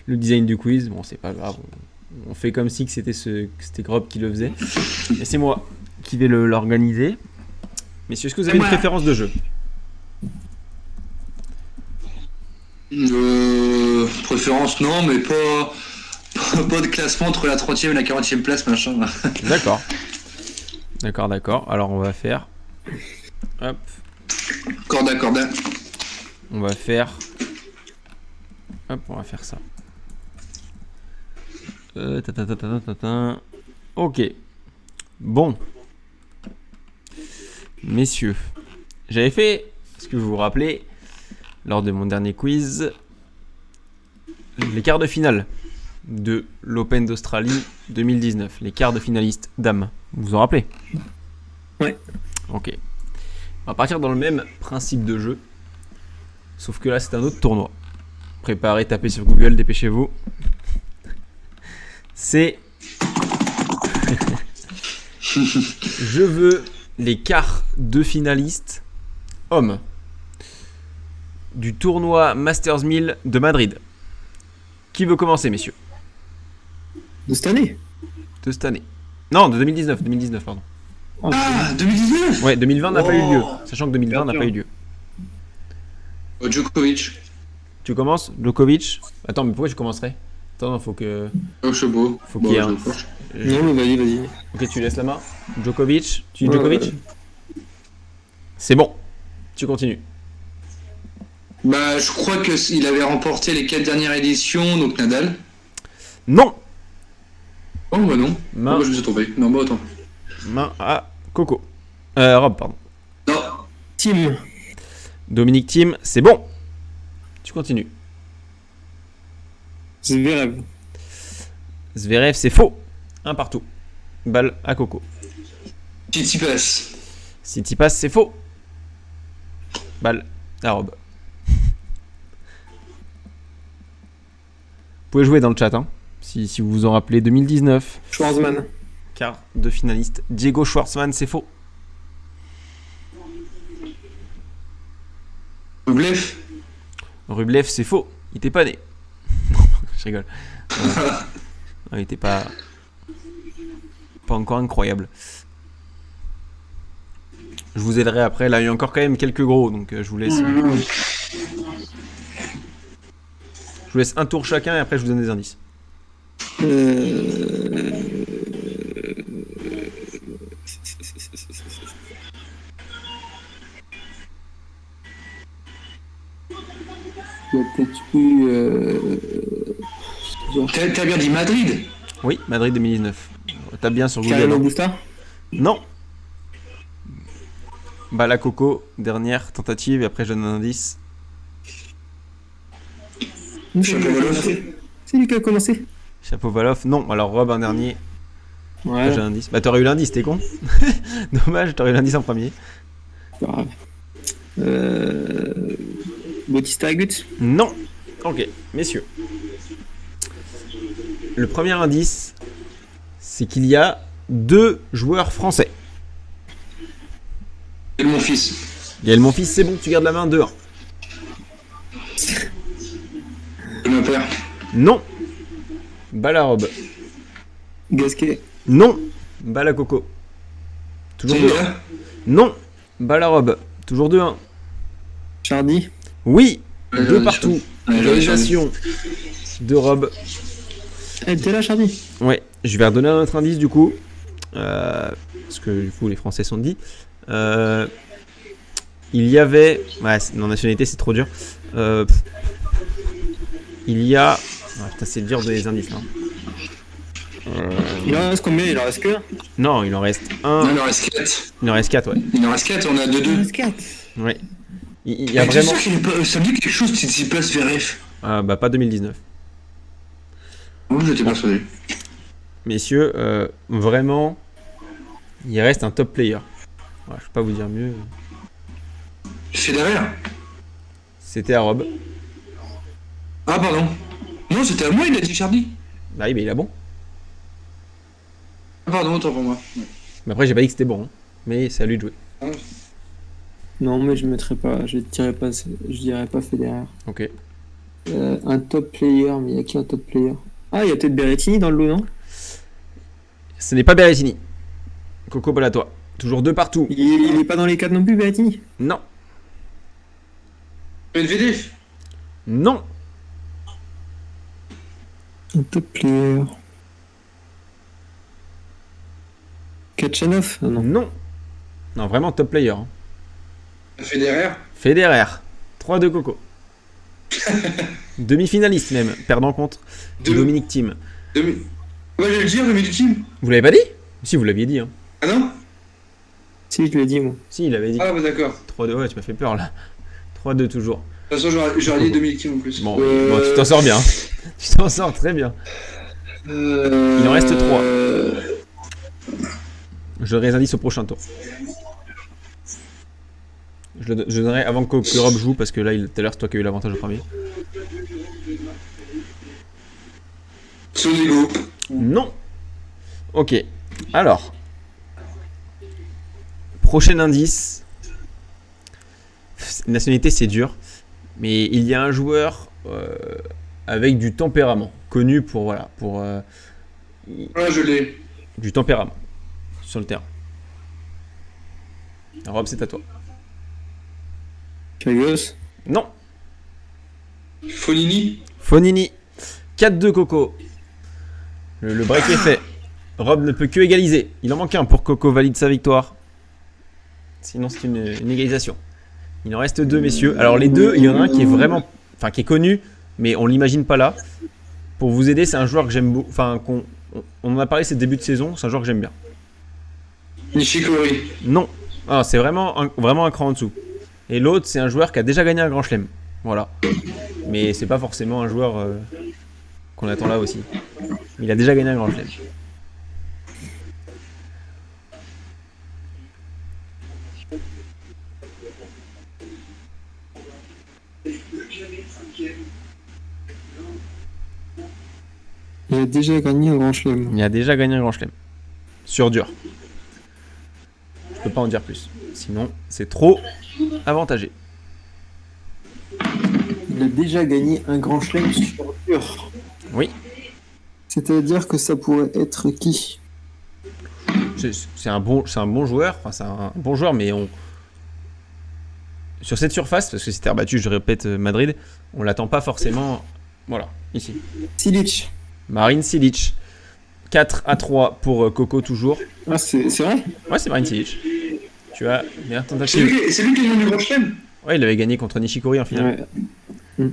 le design du quiz. Bon, c'est pas grave. On fait comme si que c'était Grob qui le faisait. Et c'est moi qui vais l'organiser. Messieurs, est-ce que vous avez une préférence de jeu?
Préférence, non, mais pas de classement entre la 30e et la 40e place, machin. D'accord.
Alors, on va faire... Hop.
Corda.
On va faire... Hop, on va faire ça. Ok. Bon. Messieurs. J'avais fait, est-ce que vous vous rappelez, lors de mon dernier quiz, les quarts de finale de l'Open d'Australie 2019. Les quarts de finalistes dames. Vous vous en rappelez?
Ouais.
Ok. On va partir dans le même principe de jeu. Sauf que là, c'est un autre tournoi. Préparez, tapez sur Google, dépêchez-vous. C'est... Je veux les quarts de finalistes hommes du tournoi Masters 1000 de Madrid. Qui veut commencer, messieurs?
De cette année?
De cette année. Non, de 2019. 2019, pardon.
Ah, 2019.
Ouais, 2020 n'a pas eu lieu.
Oh.
Sachant que 2020 n'a pas eu lieu.
Djokovic.
Tu commences, Djokovic? Attends, mais pourquoi je commencerais? Attends, faut que...
Oh, je sais pas.
Faut qu'il y ait un...
Non, mais vas-y.
Ok, tu laisses la main. Djokovic? Tu dis Djokovic?
Ouais.
C'est bon. Tu continues.
Bah, je crois qu'il avait remporté les 4 dernières éditions, donc Nadal.
Non.
Oh, bah non.
Main,
Oh, bah, je me suis trompé. Non, bah attends.
main à Coco. Rob, pardon.
Non.
Team.
Dominique Thiem, c'est bon. Tu continues.
Zverev.
Zverev, c'est faux. Un partout. Balle à Coco.
Tsitsipas.
Tsitsipas, c'est faux. Balle à Rob. Vous pouvez jouer dans le chat, hein, si vous vous en rappelez. 2019,
Schwarzman.
quart de finaliste. Diego Schwartzman, c'est faux.
Rublev.
Rublev, c'est faux. Il était pas né. Je rigole. Il était pas encore incroyable. Je vous aiderai après. Là, il y a encore quand même quelques gros, donc je vous laisse. Je vous laisse un tour chacun et après je vous donne des indices.
Il y a peut-être eu.
T'as bien dit Madrid.
Oui, Madrid 2019. Tape bien sur Google.
Carreno
hein.
Busta.
Non. Bala Coco, dernière tentative et après je donne un indice.
Shapovalov.
C'est lui qui a commencé.
Chapovalov, non. Alors Rob, un dernier.
Ouais.
J'ai un indice. Bah t'aurais eu l'indice, t'es con. Dommage, t'aurais eu l'indice en premier.
Pas grave. Bautista Agut.
Non. Ok, messieurs. Le premier indice, c'est qu'il y a 2 joueurs français.
Et mon fils.
Gaël, mon fils, c'est bon, tu gardes la main 2-1.
Mon père.
Non. Balle à Rob.
Gasquet.
Non. Balle à Coco. Toujours 2-1.
Tsonga.
Non. Balle à Rob. Toujours 2-1.
Chardy.
Oui.
Ouais,
2
j'aurais
partout.
dit ça. Ouais, j'aurais dit ça.
Égalisation de Rob.
Elle était là, Chardy.
Ouais, je vais redonner un autre indice du coup. Parce que du coup, les Français sont dit. Il y avait. Ouais, non, nationalité, c'est trop dur. Il y a. Ah, putain, c'est dur de donner des indices là.
Il en reste combien? Il en reste que?
Non, il en reste
Non,
un.
il en reste 4.
Il en reste 4, ouais.
Il en reste 4, on a 2-2.
Il en reste 4.
Ouais. Il y a
Mais
vraiment.
sûr qu'il est pas... Ça me dit quelque chose, Tsitsipas Zverev.
Bah, pas 2019.
Moi, j'étais persuadé.
Messieurs, vraiment, il reste un top player. Ouais, je peux pas vous dire mieux.
Federer.
C'était à Rob.
Ah, pardon. Non, c'était à moi, il a dit Chardy.
Bah oui, mais il a bon.
Ah, pardon, autant pour moi. Ouais.
Mais après, j'ai pas dit que c'était bon. Hein. Mais c'est à lui de jouer.
Non, mais je mettrais pas. Je dirais pas Federer.
Ok.
Un top player, mais il y a qui un top player? Ah, il y a peut-être Berrettini dans le lot, non?
Ce n'est pas Berrettini. Coco, balle à toi. Toujours 2 partout.
Il est pas dans les 4 non plus, Berrettini?
Non.
Medvedev.
Non.
Un top player. Kachanov? Ah, non.
Non. Non, vraiment top player. Hein.
Federer.
Federer. 3-2 Coco. Demi-finaliste même, perdant contre
Deux.
Dominique Thiem.
Demi... Ouais, je vais le dire, demi du team.
Vous l'avez pas dit? Si, vous l'aviez dit. Hein.
Ah non?
Si, je l'ai dit, moi.
Si, il avait dit.
Ah bah d'accord.
3-2, ouais, tu m'as fait peur là. 3-2 toujours.
De toute façon, j'aurais dit demi team en plus.
Bon, bon, tu t'en sors bien. Tu t'en sors très bien. Il en reste 3. Je donnerai les indices au prochain tour. Je donnerai avant que Rob joue parce que là, tout à l'heure, c'est toi qui as eu l'avantage au premier.
Sonigo.
Non. Ok. Alors. Prochain indice. Nationalité, c'est dur. Mais il y a un joueur avec du tempérament. Connu pour, voilà, pour
Ah, je l'ai.
du tempérament sur le terrain. Rob, c'est à toi.
Kyrgios.
Non.
Fonini.
Fonini. 4-2 Coco. Le break est fait. Rob ne peut que égaliser. Il en manque un pour que Coco valide sa victoire. Sinon, c'est une égalisation. Il en reste 2, messieurs. Alors, les deux, il y en a un qui est vraiment. Enfin, qui est connu, mais on l'imagine pas là. Pour vous aider, c'est un joueur que j'aime beaucoup. Enfin, on en a parlé ces débuts de saison. C'est un joueur que j'aime bien.
Nishikori.
Non. Ah, c'est vraiment un cran en dessous. Et l'autre, c'est un joueur qui a déjà gagné un grand chelem. Voilà. Mais c'est pas forcément un joueur qu'on attend là aussi. Il a déjà gagné un grand chelem.
Il a déjà gagné un grand chelem.
Il a déjà gagné un grand chelem. Sur dur. Je peux pas en dire plus. Sinon, c'est trop avantagé.
Il a déjà gagné un grand chelem sur dur.
Oui.
C'est-à-dire que ça pourrait être qui?
C'est un bon joueur. Enfin, c'est un bon joueur, mais sur cette surface, parce que c'est terre battue, je répète, Madrid, on l'attend pas forcément. Voilà, ici.
Silic.
Marin Cilic. 4-3 pour Coco toujours.
Ah, c'est vrai?
Ouais, c'est Marin Cilic. Tu as bien
C'est
tentative.
lui qui est venu du Grand Chelem.
Ouais, il avait gagné contre Nishikori en finale.
Ouais.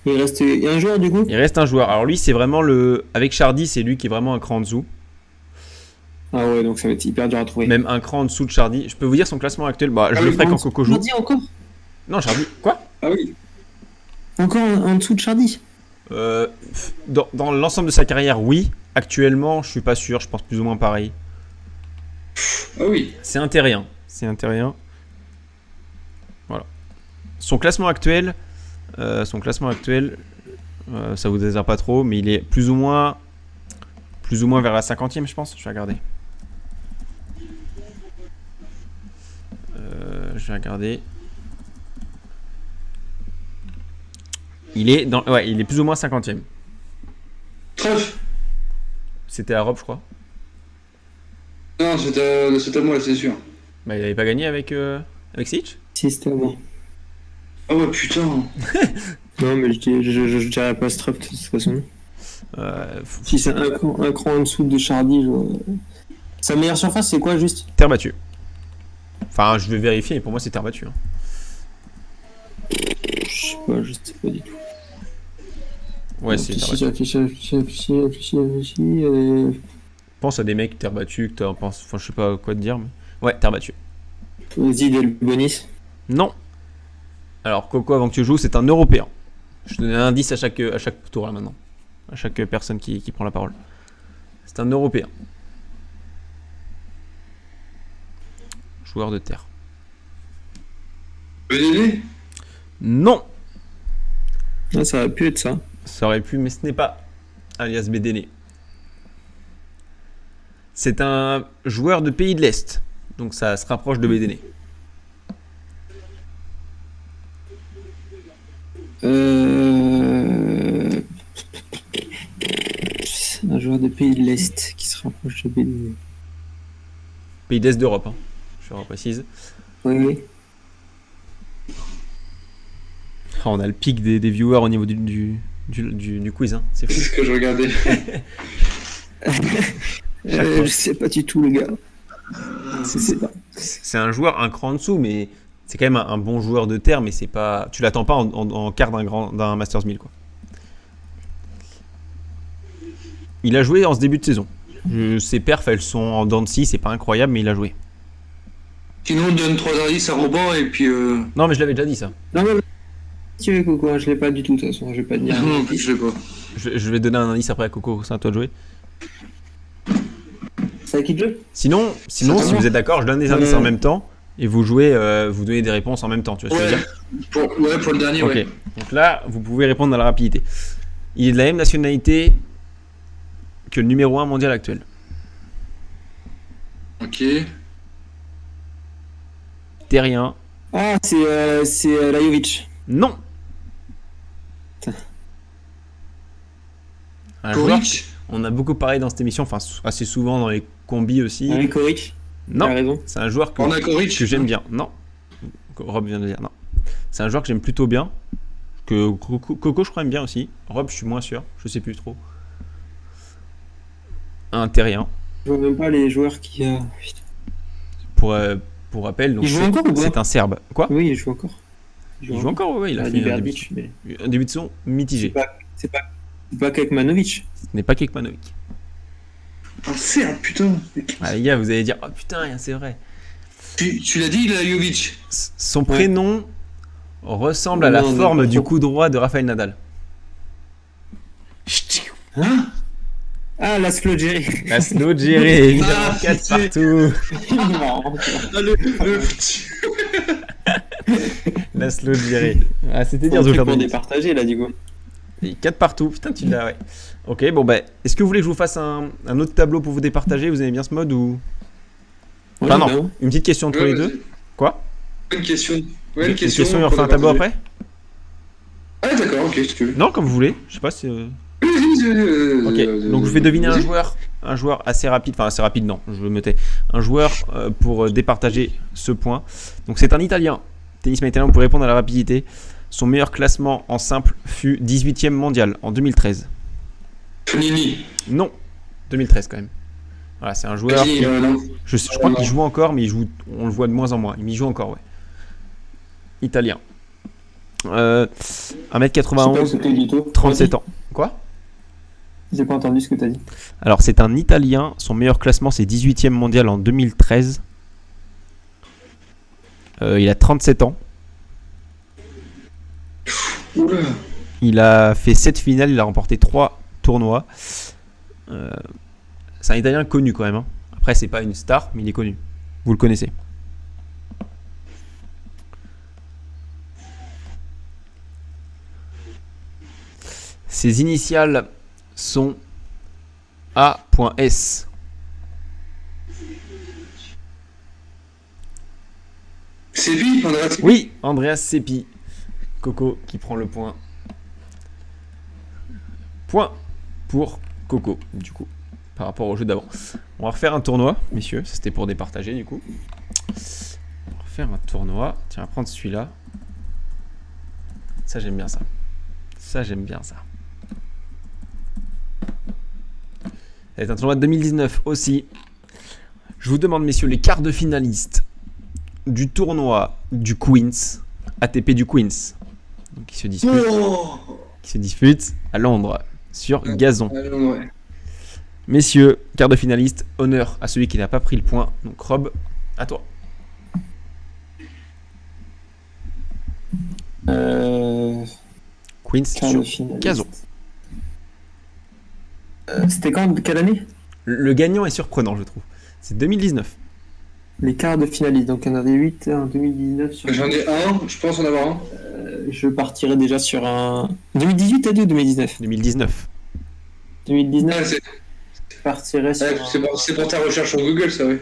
Il reste un joueur du coup?
Il reste un joueur. Alors lui, c'est vraiment le. Avec Chardy, c'est lui qui est vraiment un cran en dessous.
Ah ouais, donc ça va être hyper dur à trouver.
Même un cran en dessous de Chardy. Je peux vous dire son classement actuel. Bah, je le ferai quand Coco joue.
Chardy encore?
Non, Chardy. Quoi?
Ah oui.
Encore en dessous de Chardy?
Dans l'ensemble de sa carrière, oui. Actuellement, je suis pas sûr. Je pense plus ou moins pareil.
Ah oui.
C'est un terrien. C'est un terrien. Voilà. Son classement actuel, ça vous désire pas trop, mais il est plus ou moins vers la 50e, je pense. Je vais regarder. Il est plus ou moins 50e.
Treuf.
C'était à Rob, je crois.
Non, c'est à moi, c'est sûr.
Bah, il avait pas gagné avec Sitch.
Si, c'était à moi.
Ah ouais, putain.
Non, mais je dirais pas Struff de toute façon. Si c'est un cran en dessous de Chardy, sa meilleure surface, c'est quoi juste?
Terre battue. Enfin, je vais vérifier, mais pour moi, c'est terre battue. Hein.
Je sais pas du tout.
Ouais, c'est terre battue.
Réfléchis.
Pense à des mecs terre battue, que t'en penses. Enfin, je sais pas quoi te dire, mais. Ouais, terre battue.
Vas-y, Delbonis.
Non. Alors, Coco, avant que tu joues, c'est un Européen. Je te donne un indice à chaque tour là maintenant. À chaque personne qui prend la parole. C'est un Européen. Joueur de terre.
BDD.
Non.
Ah, ça aurait pu être ça.
Ça aurait pu, mais ce n'est pas alias Bédéné. C'est un joueur de pays de l'Est. Donc ça se rapproche de Bédéné.
Un joueur de pays de l'Est qui se rapproche de BD.
Pays d'Est d'Europe, hein. Je reprécise.
Oui.
Oh, on a le pic des viewers au niveau du quiz, hein. C'est
C'est
fou.
ce que je regardais.
Je sais pas du tout, le gars. Je sais pas.
C'est un joueur un cran en dessous, mais C'est quand même un bon joueur de terre, mais c'est pas. Tu l'attends pas en quart d'un Masters 1000, quoi. Il a joué en ce début de saison. Ses perfs, elles sont en dents de scie, c'est pas incroyable, mais il a joué.
Sinon, on donne 3 indices à Robin et puis.
Non, mais je l'avais déjà dit ça.
Non, mais tu veux, Coco, je l'ai pas du tout, de toute façon, je vais pas te dire.
Non, je sais pas.
Je vais donner un indice après à Coco, c'est à toi de jouer.
C'est à qui de jeu?
Sinon si vous êtes d'accord, je donne des indices en même temps et vous jouez, vous donnez des réponses en même temps. Tu vois ce que je veux dire?
Pour le dernier,
Ok.
ouais.
Donc là, vous pouvez répondre dans la rapidité. Il est de la même nationalité que le numéro 1 mondial actuel.
Ok.
Terrien.
Ah, c'est Lajovic.
Non. Un joueur,
Koric.
on a beaucoup parlé dans cette émission, enfin assez souvent dans les combis aussi.
Oui, Koric.
Non,
T'as raison.
c'est un joueur
On a Koric.
que j'aime bien. Non. Rob vient de dire non. C'est un joueur que j'aime plutôt bien. Que Coco, je crois, aime bien aussi. Rob, je suis moins sûr. Je sais plus trop. Un terrien.
Je vois même pas les joueurs qui. Putain.
Pour rappel, donc
Il joue encore ou pas?
c'est un Serbe. Quoi?
Oui, il joue encore.
Il joue encore, ouais, il a
Il
fait
du
un début,
Berdic, mais.
un début de saison mitigé.
C'est pas Kekmanovic.
Ce n'est pas Kekmanovic.
Un Serbe, putain.
Ah, les gars, vous allez dire, oh putain, c'est vrai.
Tu l'as dit, Lajovic.
Son prénom ressemble à la
Non,
forme
pas
du
trop.
coup droit de Rafael Nadal.
Hein?
Ah, Laszlo Djeri.
Laszlo Djeri, évidemment,
Ah,
4
c'est-
partout.
Ah, le petit.
Laszlo Djeri. Ah, c'était dur de
Pour
faire des
départager là, du coup.
4 partout, putain, tu l'as, ouais. Ok, bon, bah, est-ce que vous voulez que je vous fasse un autre tableau pour vous départager? Vous aimez bien ce mode ou. Enfin, non,
ben,
une petite question entre les deux. Quoi?
Une question. Ouais,
Une
une question.
et on refait un tableau après?
Ah, d'accord, ok, si tu veux.
Non, comme vous voulez. Je sais pas si. Ok, donc je vais deviner un joueur assez rapide, enfin assez rapide non, je le mettais, un joueur pour départager ce point. Donc c'est un Italien, tennisman italien, pour répondre à la rapidité. Son meilleur classement en simple fut 18e mondial en 2013.
Nini.
Non, 2013 quand même. Voilà, c'est un joueur qui,
non.
je crois qu'il joue encore, mais on le voit de moins en moins. Il y joue encore, ouais. Italien. 1m91, 37 ans. Quoi?
J'ai pas entendu ce que t'as dit.
Alors, c'est un Italien. Son meilleur classement, c'est 18e mondial en 2013. Il a 37 ans.
Oula.
Il a fait 7 finales. Il a remporté 3 tournois. C'est un Italien connu quand même. Hein. Après, c'est pas une star, mais il est connu. Vous le connaissez. Ses initiales sont A.S.
C'est lui, Andreas.
Oui, Andreas Seppi. Coco qui prend le point. Point pour Coco, du coup, par rapport au jeu d'avant. On va refaire un tournoi, messieurs. Ça, c'était pour départager, du coup. On va refaire un tournoi. Tiens, on va prendre celui-là. Ça, j'aime bien ça. Ça, j'aime bien ça. Ça va être un tournoi de 2019 aussi. Je vous demande, messieurs, les quarts de finalistes du tournoi du Queens, ATP du Queens, donc qui se dispute à Londres sur gazon.
Ouais.
Messieurs, quart de finaliste, honneur à celui qui n'a pas pris le point. Donc Rob, à toi. Queens sur gazon.
C'était quand? Quelle année?
Le gagnant est surprenant, je trouve. C'est 2019.
Les quarts de finaliste. Donc il y en avait 8 en 2019.
J'en ai un, je pense en avoir un.
Je partirais déjà sur un. 2018 t'as dit ou 2019?
2019.
2019,
Ah,
je partirais sur.
c'est pour ta recherche sur Google, ça, ouais.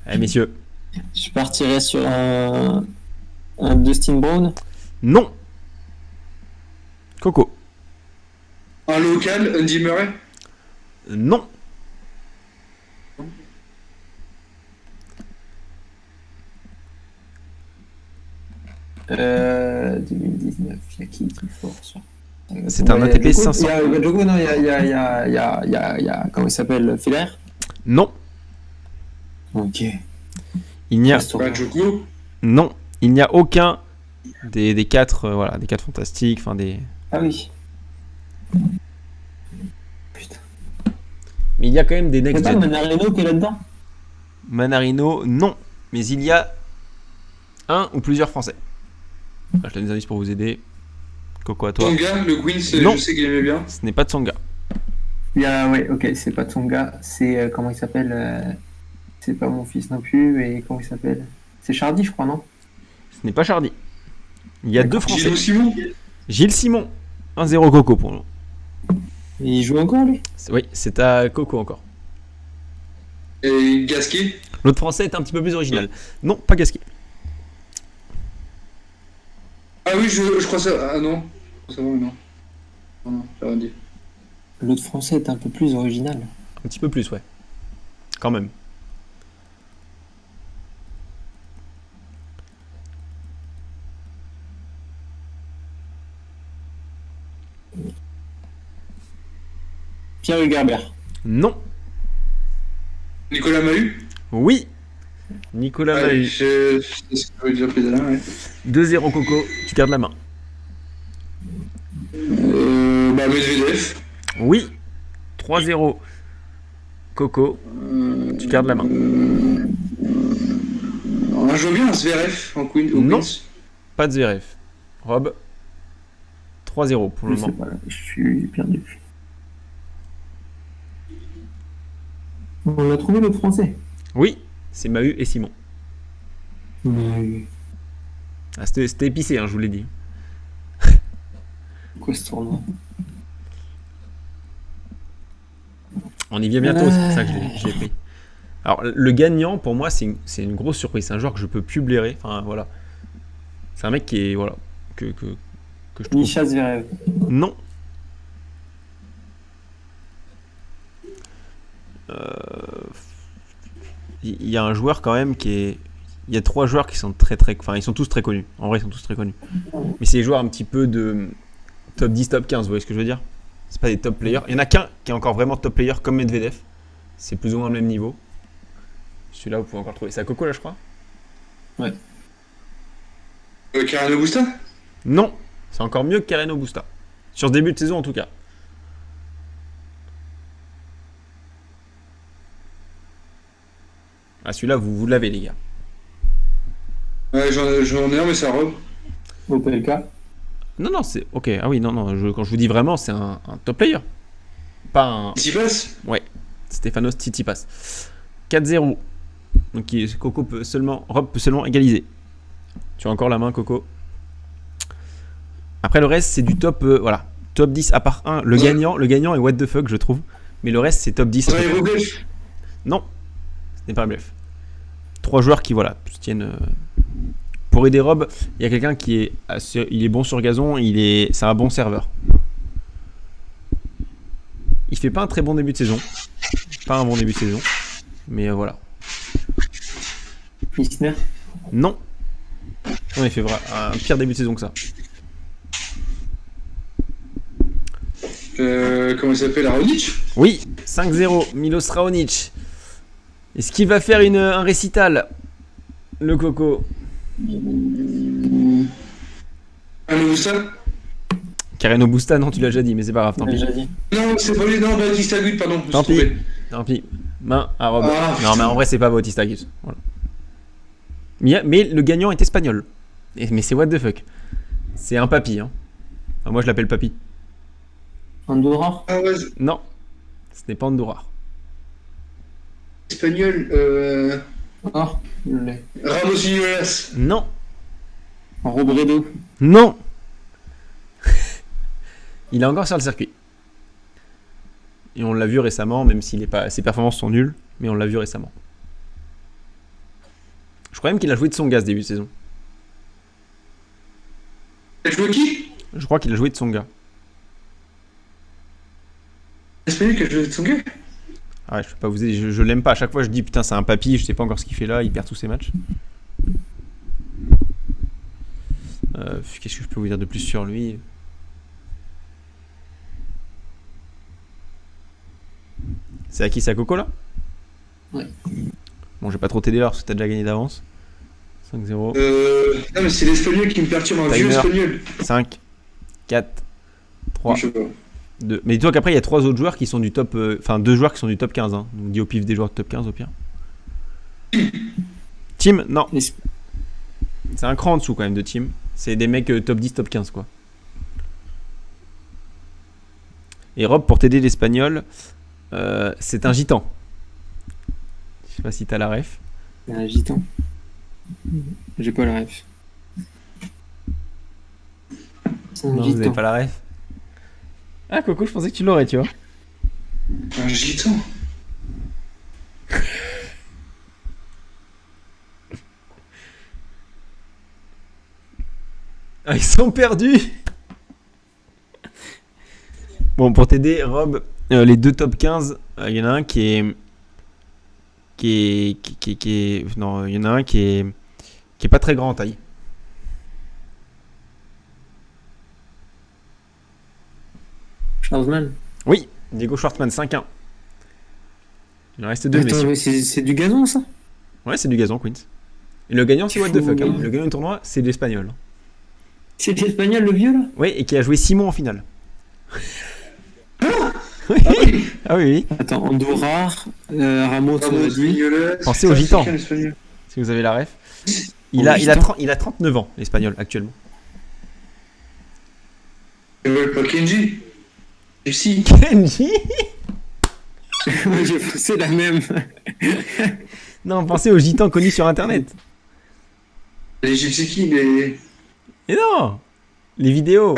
Allez, messieurs.
Je partirais sur un Dustin Brown.
Non. Coco.
Un local, Andy Murray.
Non.
Euh, 2019, il y a qui est fort ça?
C'est un ATP 500.
Il y a Djoko, non, il y a comment il s'appelle? Federer?
Non.
Ok.
Il n'y a
Bah, Djoko.
Non, il n'y a aucun des 4 voilà, des 4 fantastiques, enfin des.
Ah oui. Putain.
Mais il y a quand même des next
C'est pas
gen.
Manarino qui est là-dedans?
Manarino, non. Mais il y a un ou plusieurs Français. Je donne des indices pour vous aider. Coco, à toi.
Tonga, le Queen,
Non.
je sais qu'il aimait bien.
Ce n'est pas Tsonga.
Il y a, ouais, ok, c'est pas Tsonga, c'est comment il s'appelle c'est pas mon fils non plus, mais comment il s'appelle? C'est Chardy, je crois, non?
Ce n'est pas Chardy. Il y a 2
D'accord.
Français.
Gilles Simon.
Gilles Simon. 1-0 Coco pour nous.
Il joue encore, lui?
Oui, c'est à Coco encore.
Et Gasquet.
L'autre Français est un petit peu plus original. Non, pas Gasquet.
Ah oui, je crois ça. Ah non. Ça va, non. Non, j'ai rien dit.
L'autre français est un peu plus original.
Un petit peu plus, ouais. Quand même.
Pierre Hugerbert.
Non.
Nicolas Mahut.
Oui. Nicolas
Allez,
Mahut.
je sais ce que je veux dire plus d'un, ouais.
2-0 Coco. Tu gardes la main.
Medvedev.
Oui. 3-0 Coco. Tu gardes la main.
On joue bien Zverev en Queen. Au
Non.
Queens.
Pas de Zverev. Rob. 3-0 pour le
Je sais
moment.
pas, je suis perdu. On a trouvé l'autre français.
Oui. C'est Mahut et Simon. Ah, c'était épicé, hein, je vous l'ai dit.
Quoi ce tournoi?
On y vient bientôt, c'est pour ça que je l'ai pris. Alors, le gagnant, pour moi, c'est une grosse surprise. C'est un joueur que je peux plus blairer. Enfin, voilà. C'est un mec qui est. Voilà. Que je trouve.
Misha Zverev.
Non. Il y a un joueur quand même qui est. Il y a 3 joueurs qui sont très. Enfin, ils sont tous très connus. En vrai, ils sont tous très connus. Mais c'est des joueurs un petit peu de top 10, top 15, vous voyez ce que je veux dire? C'est pas des top players. Il y en a qu'un qui est encore vraiment top player comme Medvedev. C'est plus ou moins le même niveau. Celui-là, vous pouvez encore le trouver. C'est à Coco, là, je crois?
Ouais.
Carreno Busta.
Non. C'est encore mieux que Carreno Busta. Sur ce début de saison, en tout cas. Ah, celui-là, vous l'avez, les gars.
Ouais, j'en ai un, mais ça robe.
Opelka.
Non, non, c'est. Ok, ah oui, non, non. Quand je vous dis vraiment, c'est un top player. Pas un.
Ici passe.
Ouais. Stefanos Tsitsipas. 4-0. Donc, Coco peut seulement. Rob peut seulement égaliser. Tu as encore la main, Coco. Après, le reste, c'est du top. Voilà. Top 10 à part 1. Le gagnant est what the fuck, je trouve. Mais le reste, c'est top 10.
Vous avez Rublev.
Non. Ce n'est pas un bluff. 3 joueurs qui, voilà, se tiennent. Pour aider Rob, il y a quelqu'un qui est. Il est bon sur gazon, c'est un bon serveur. Il fait pas un très bon début de saison. Pas un bon début de saison. Mais voilà.
Isner.
Non. On a fait un pire début de saison que ça.
Comment il s'appelle, Raonic?
Oui, 5-0, Milos Raonic. Est-ce qu'il va faire un récital, le Coco?
Carreno Busta.
Carreno Busta, non, tu l'as déjà dit, mais c'est pas grave, tant pis.
Déjà dit.
Non, c'est pas lui, non, Baptiste Agut, pardon. je me
Tant
suis
pis.
trompé.
Tant pis. Main à Rob.
Ah,
Non, mais en vrai, c'est pas Bautista Gibbs. Voilà. Mais le gagnant est espagnol. Mais c'est what the fuck. C'est un papy. Hein. Enfin, moi, je l'appelle papy.
Andorra.
Ah ouais,
Non, ce n'est pas Andorra.
espagnol.
Ah, je l'ai.
Ramos Vinolas.
Non,
Robredo.
non. Il est encore sur le circuit. Et on l'a vu récemment, même si ses performances sont nulles, mais on l'a vu récemment. Je crois même qu'il a joué de son gars ce début de saison.
Elle joue qui?
Je crois qu'il a joué de son gars.
Espagnol qui a joué de son gars.
Ah ouais, je peux pas vous aider, je l'aime pas. À chaque fois, je dis putain, c'est un papy, je sais pas encore ce qu'il fait là, il perd tous ses matchs. Qu'est-ce que je peux vous dire de plus sur lui? C'est à qui? C'est à Coco là?
Ouais.
Bon, je vais pas trop t'aider là parce que t'as déjà gagné d'avance. 5-0.
Non, mais c'est l'espagnol qui me perturbe, un vieux
Timer.
espagnol.
5, 4, 3,
Je sais pas.
2. Mais dis-toi qu'après, il y a 3 autres joueurs qui sont du top. Enfin, 2 joueurs qui sont du top 15. Hein. Donc, dis au pif des joueurs de top 15 au pire. Team, non.
Es-
C'est un cran en dessous quand même de team. C'est des mecs top 10, top 15 quoi. Et Rob, pour t'aider l'espagnol, c'est un gitan. Je sais pas si t'as la ref.
Un gitan. J'ai pas la ref. C'est un
Non, vous avez
gitan.
pas la ref. Ah, Coco, je pensais que tu l'aurais, tu vois.
Un gitan.
Ah, ils sont perdus. Bon, pour t'aider, Rob, les deux top 15, il y en a un qui est. Non, il y en a un qui est pas très grand en taille.
Schwarzman.
Oui, Diego Schwartzmann, 5-1. Il en reste deux,
Attends,
messieurs.
mais c'est du gazon ça?
Ouais, c'est du gazon, Queens. Et le gagnant, c'est what the
Fou.
fuck. Hein. Le gagnant du tournoi, c'est l'Espagnol.
C'est de l'espagnol le vieux là?
Oui, et qui a joué 6 mois en finale. Oui. Ah oui, oui.
Attends, Andorra, Ramos, on a dit.
Pensez aux gitans. Si vous avez la ref. Il a 39 ans, l'Espagnol, actuellement.
Pas Kenji. Si.
Kenji.
Moi j'ai fait la même.
Non, pensez aux gitans connus sur Internet.
Les gypsy qui, les.
Et non. Les vidéos.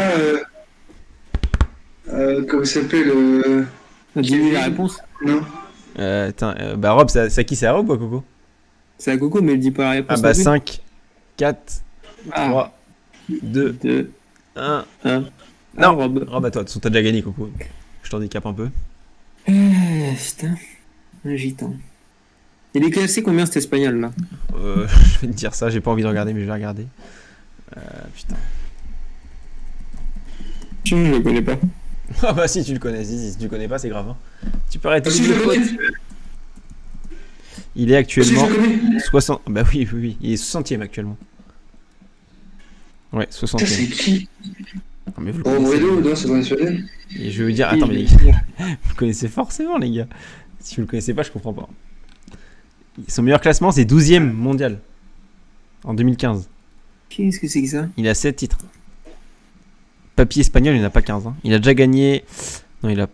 Comment ça s'appelle
Dis-lui la réponse.
Non.
Bah Rob, ça qui c'est à Rob ou à Coco?
C'est à Coco, mais il dit pas la réponse.
Ah bah
non plus.
5, 4,
Ah,
3, 2,
2,
1.
1.
Non.
Rob.
Rob, à toi. De toute façon, t'as déjà gagné, Coco. Je t'handicape un peu.
Putain, un gitan. Il est classé combien cet espagnol là?
Je vais te dire ça, j'ai pas envie de regarder, mais je vais regarder. Putain.
Je le connais pas.
Ah bah si tu le connais, si tu le connais pas, c'est grave. Hein. Tu peux arrêter
Ah,
de
si, je
le
le
faute.
connais.
Il est
Ah, si,
actuellement
je le connais.
60. Bah oui, il est 60ème actuellement. Ouais,
Putain,
60ème.
c'est qui
Ah, mais vous le
Oh,
connaissez.
Bredo, non, c'est pas espagnol.
Et je veux dire, attends, mais les
Il-
gars, vous le connaissez forcément, les gars. Si vous le connaissez pas, je comprends pas. Son meilleur classement, c'est 12ème mondial. En 2015.
Qu'est-ce que c'est que ça?
Il a 7 titres. Papier espagnol, il n'en a pas 15. Hein. Il a déjà gagné. Non, il a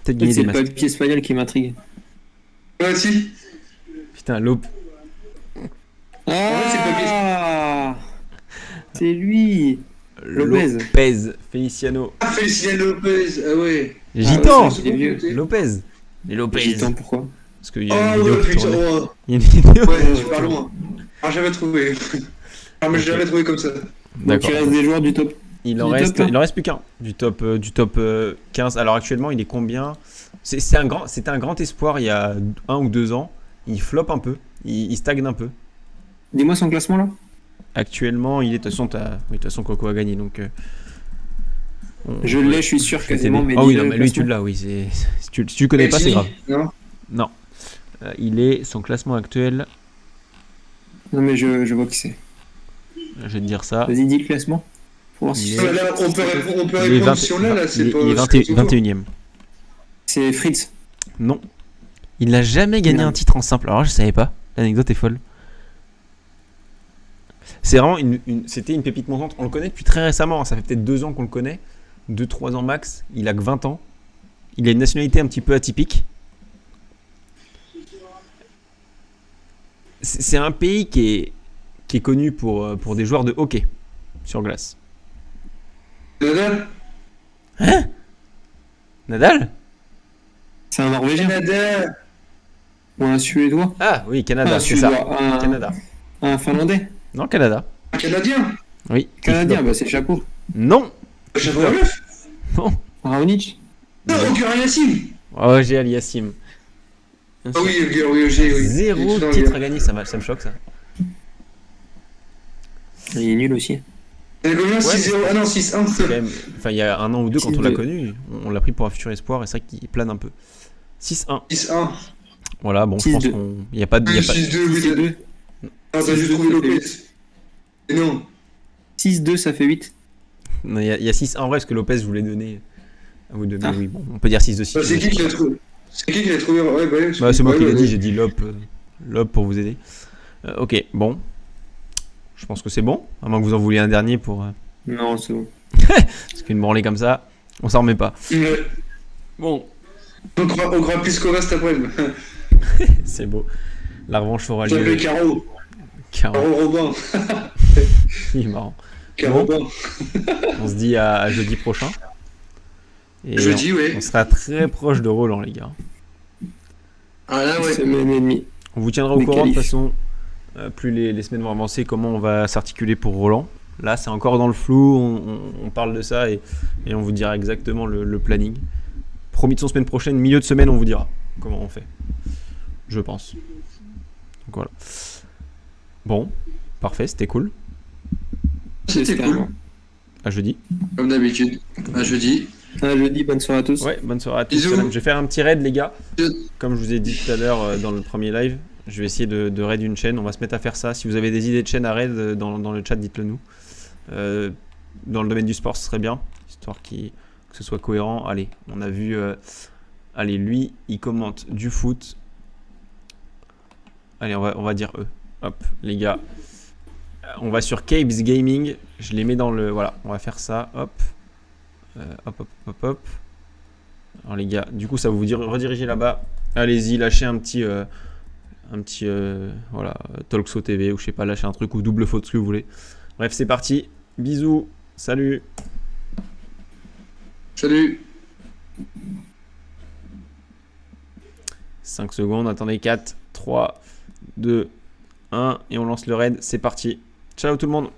peut-être gagné
C'est
des
le
masters.
papier espagnol qui m'intrigue.
Ouais, si.
Putain, Lope.
c'est le papier.
Ah, c'est lui. Lopez.
Lopez. Feliciano.
Ah, Félicien Lopez. Ah ouais.
Gitan.
c'est
il est vieux.
compliqué.
Lopez. Les Lopez.
Gitan, pourquoi?
Parce qu'il y a
Oh,
une vidéo
ouais,
qui
putain.
tournait.
Oh.
Il y a une vidéo.
Ouais, tu parles loin. Ah, jamais trouvé. Ah, mais j'ai jamais trouvé comme ça.
Donc
D'accord.
il reste des joueurs du top.
Il en
Du
reste,
top, hein.
il en reste plus qu'un du top 15. Alors actuellement, il est combien? C'était un grand espoir il y a 1 ou 2 ans. Il floppe un peu, il stagne un peu.
Dis-moi son classement là.
Actuellement, il est de toute façon, oui, de toute façon, Coco a gagné, donc.
Je l'ai, je suis sûr
je vais
quasiment.
t'aider.
Mais
Ah oui,
dis-le
non,
le
mais lui, tu
classement.
l'as, oui. Si tu le connais pas, c'est grave.
Non.
Non. Il est son classement actuel.
Non mais je vois qui c'est.
Je vais te dire ça.
Vas-y, dis le classement. Pour voir si
Il
je
est-
sais.
Là, on peut
Il est
répondre
20
si on l'a, là, c'est pas.
il est 21ème.
C'est Fritz.
Non. Il n'a jamais gagné
Non.
un titre en simple. Alors je savais pas. L'anecdote est folle. C'est vraiment c'était une pépite montante. On le connaît depuis très récemment. Ça fait peut-être 2 ans qu'on le connaît. 2-3 ans max. Il a que 20 ans. Il a une nationalité un petit peu atypique. C'est un pays qui est connu pour des joueurs de hockey sur glace.
Nadal.
Nadal?
C'est un Norvégien
Nadal.
ou un Suédois?
Ah oui, Canada,
Un
c'est ça.
Suédois,
Canada.
un Finlandais?
Non, Canada.
Un Canadien.
Oui.
Canadien, bah c'est chapeau.
Non.
Chapovalov.
Non.
Raonic?
Non, Ogar Yassim.
Oh, j'ai Aliassim.
Ah oui, Ogar, oui, j'ai, oui.
Zéro
Excellent,
titre
gars.
à gagner, ça me choque ça.
Il est nul aussi.
Il y a combien 6-0. Ah non, 6-1.
C'est quand même, enfin, il y a 1 an ou 2 quand on l'a
6-2.
connu, on l'a pris pour un futur espoir et c'est vrai qu'il plane un peu. 6-1.
6-1.
Voilà, bon, je pense
6-2.
qu'il n'y a pas de. Il y a pas...
6-2, oui.
6-2.
Ah, t'as juste
6-2,
trouvé
ça fait
Lopez. Et non.
6-2, ça fait 8.
Non, il y a 6 en vrai, parce que Lopez, je vous l'ai donné à vous deux. Mais
Ah.
oui, bon, on peut dire 6 de 6.
Bah, c'est qui l'a trouvé? C'est qui l'a trouvé? Ouais, bah, ouais,
Bah, c'est moi
ouais,
qui l'ai
ouais,
dit,
ouais.
j'ai dit Lop pour vous aider. Ok, bon. Je pense que c'est bon, à moins que vous en vouliez un dernier pour.
Non, c'est bon.
Parce qu'une branlée comme ça, on s'en remet pas.
Ouais.
Bon,
On croit Pliskova cet après-midi.
c'est beau. La revanche aura
Je
lieu.
l'appelle Caro.
Caro,
Caro Robin.
il est marrant.
Caro
Bon.
Robin.
On se dit à jeudi prochain. Et
Jeudi,
on
ouais.
sera très proche de Roland, les gars.
Ah là, ouais.
Semaine et demie.
On vous tiendra au
Les
courant de toute
qualifs.
façon. Plus les semaines vont avancer, comment on va s'articuler pour Roland. Là, c'est encore dans le flou. On parle de ça et on vous dira exactement le planning. Promis de son semaine prochaine, milieu de semaine, on vous dira comment on fait. Je pense. Donc voilà. Bon, parfait, c'était cool.
C'était cool.
À jeudi.
Comme d'habitude. À jeudi.
À jeudi, bonne soirée à tous.
Ouais, bonne soirée à tous.
Bisous.
Salam. Je vais faire un petit raid, les gars.
Bisous.
Comme je vous ai dit tout à l'heure dans le premier live, je vais essayer de raid une chaîne. On va se mettre à faire ça. Si vous avez des idées de chaîne à raid dans le chat, dites-le nous. Dans le domaine du sport, ce serait bien, histoire que ce soit cohérent. Allez, on a vu. Allez, lui, il commente du foot. Allez, on va dire eux. Hop, les gars. On va sur Capes Gaming. Je les mets dans le. Voilà, on va faire ça. Hop. Hop. Alors, les gars, du coup, ça va vous rediriger là-bas. Allez-y, lâchez un petit. Voilà, Talkso TV ou je sais pas, lâchez un truc ou double faute, ce que vous voulez. Bref, c'est parti. Bisous. Salut.
Salut.
5 secondes. Attendez. 4, 3, 2, 1. Et on lance le raid. C'est parti. Ciao tout le monde.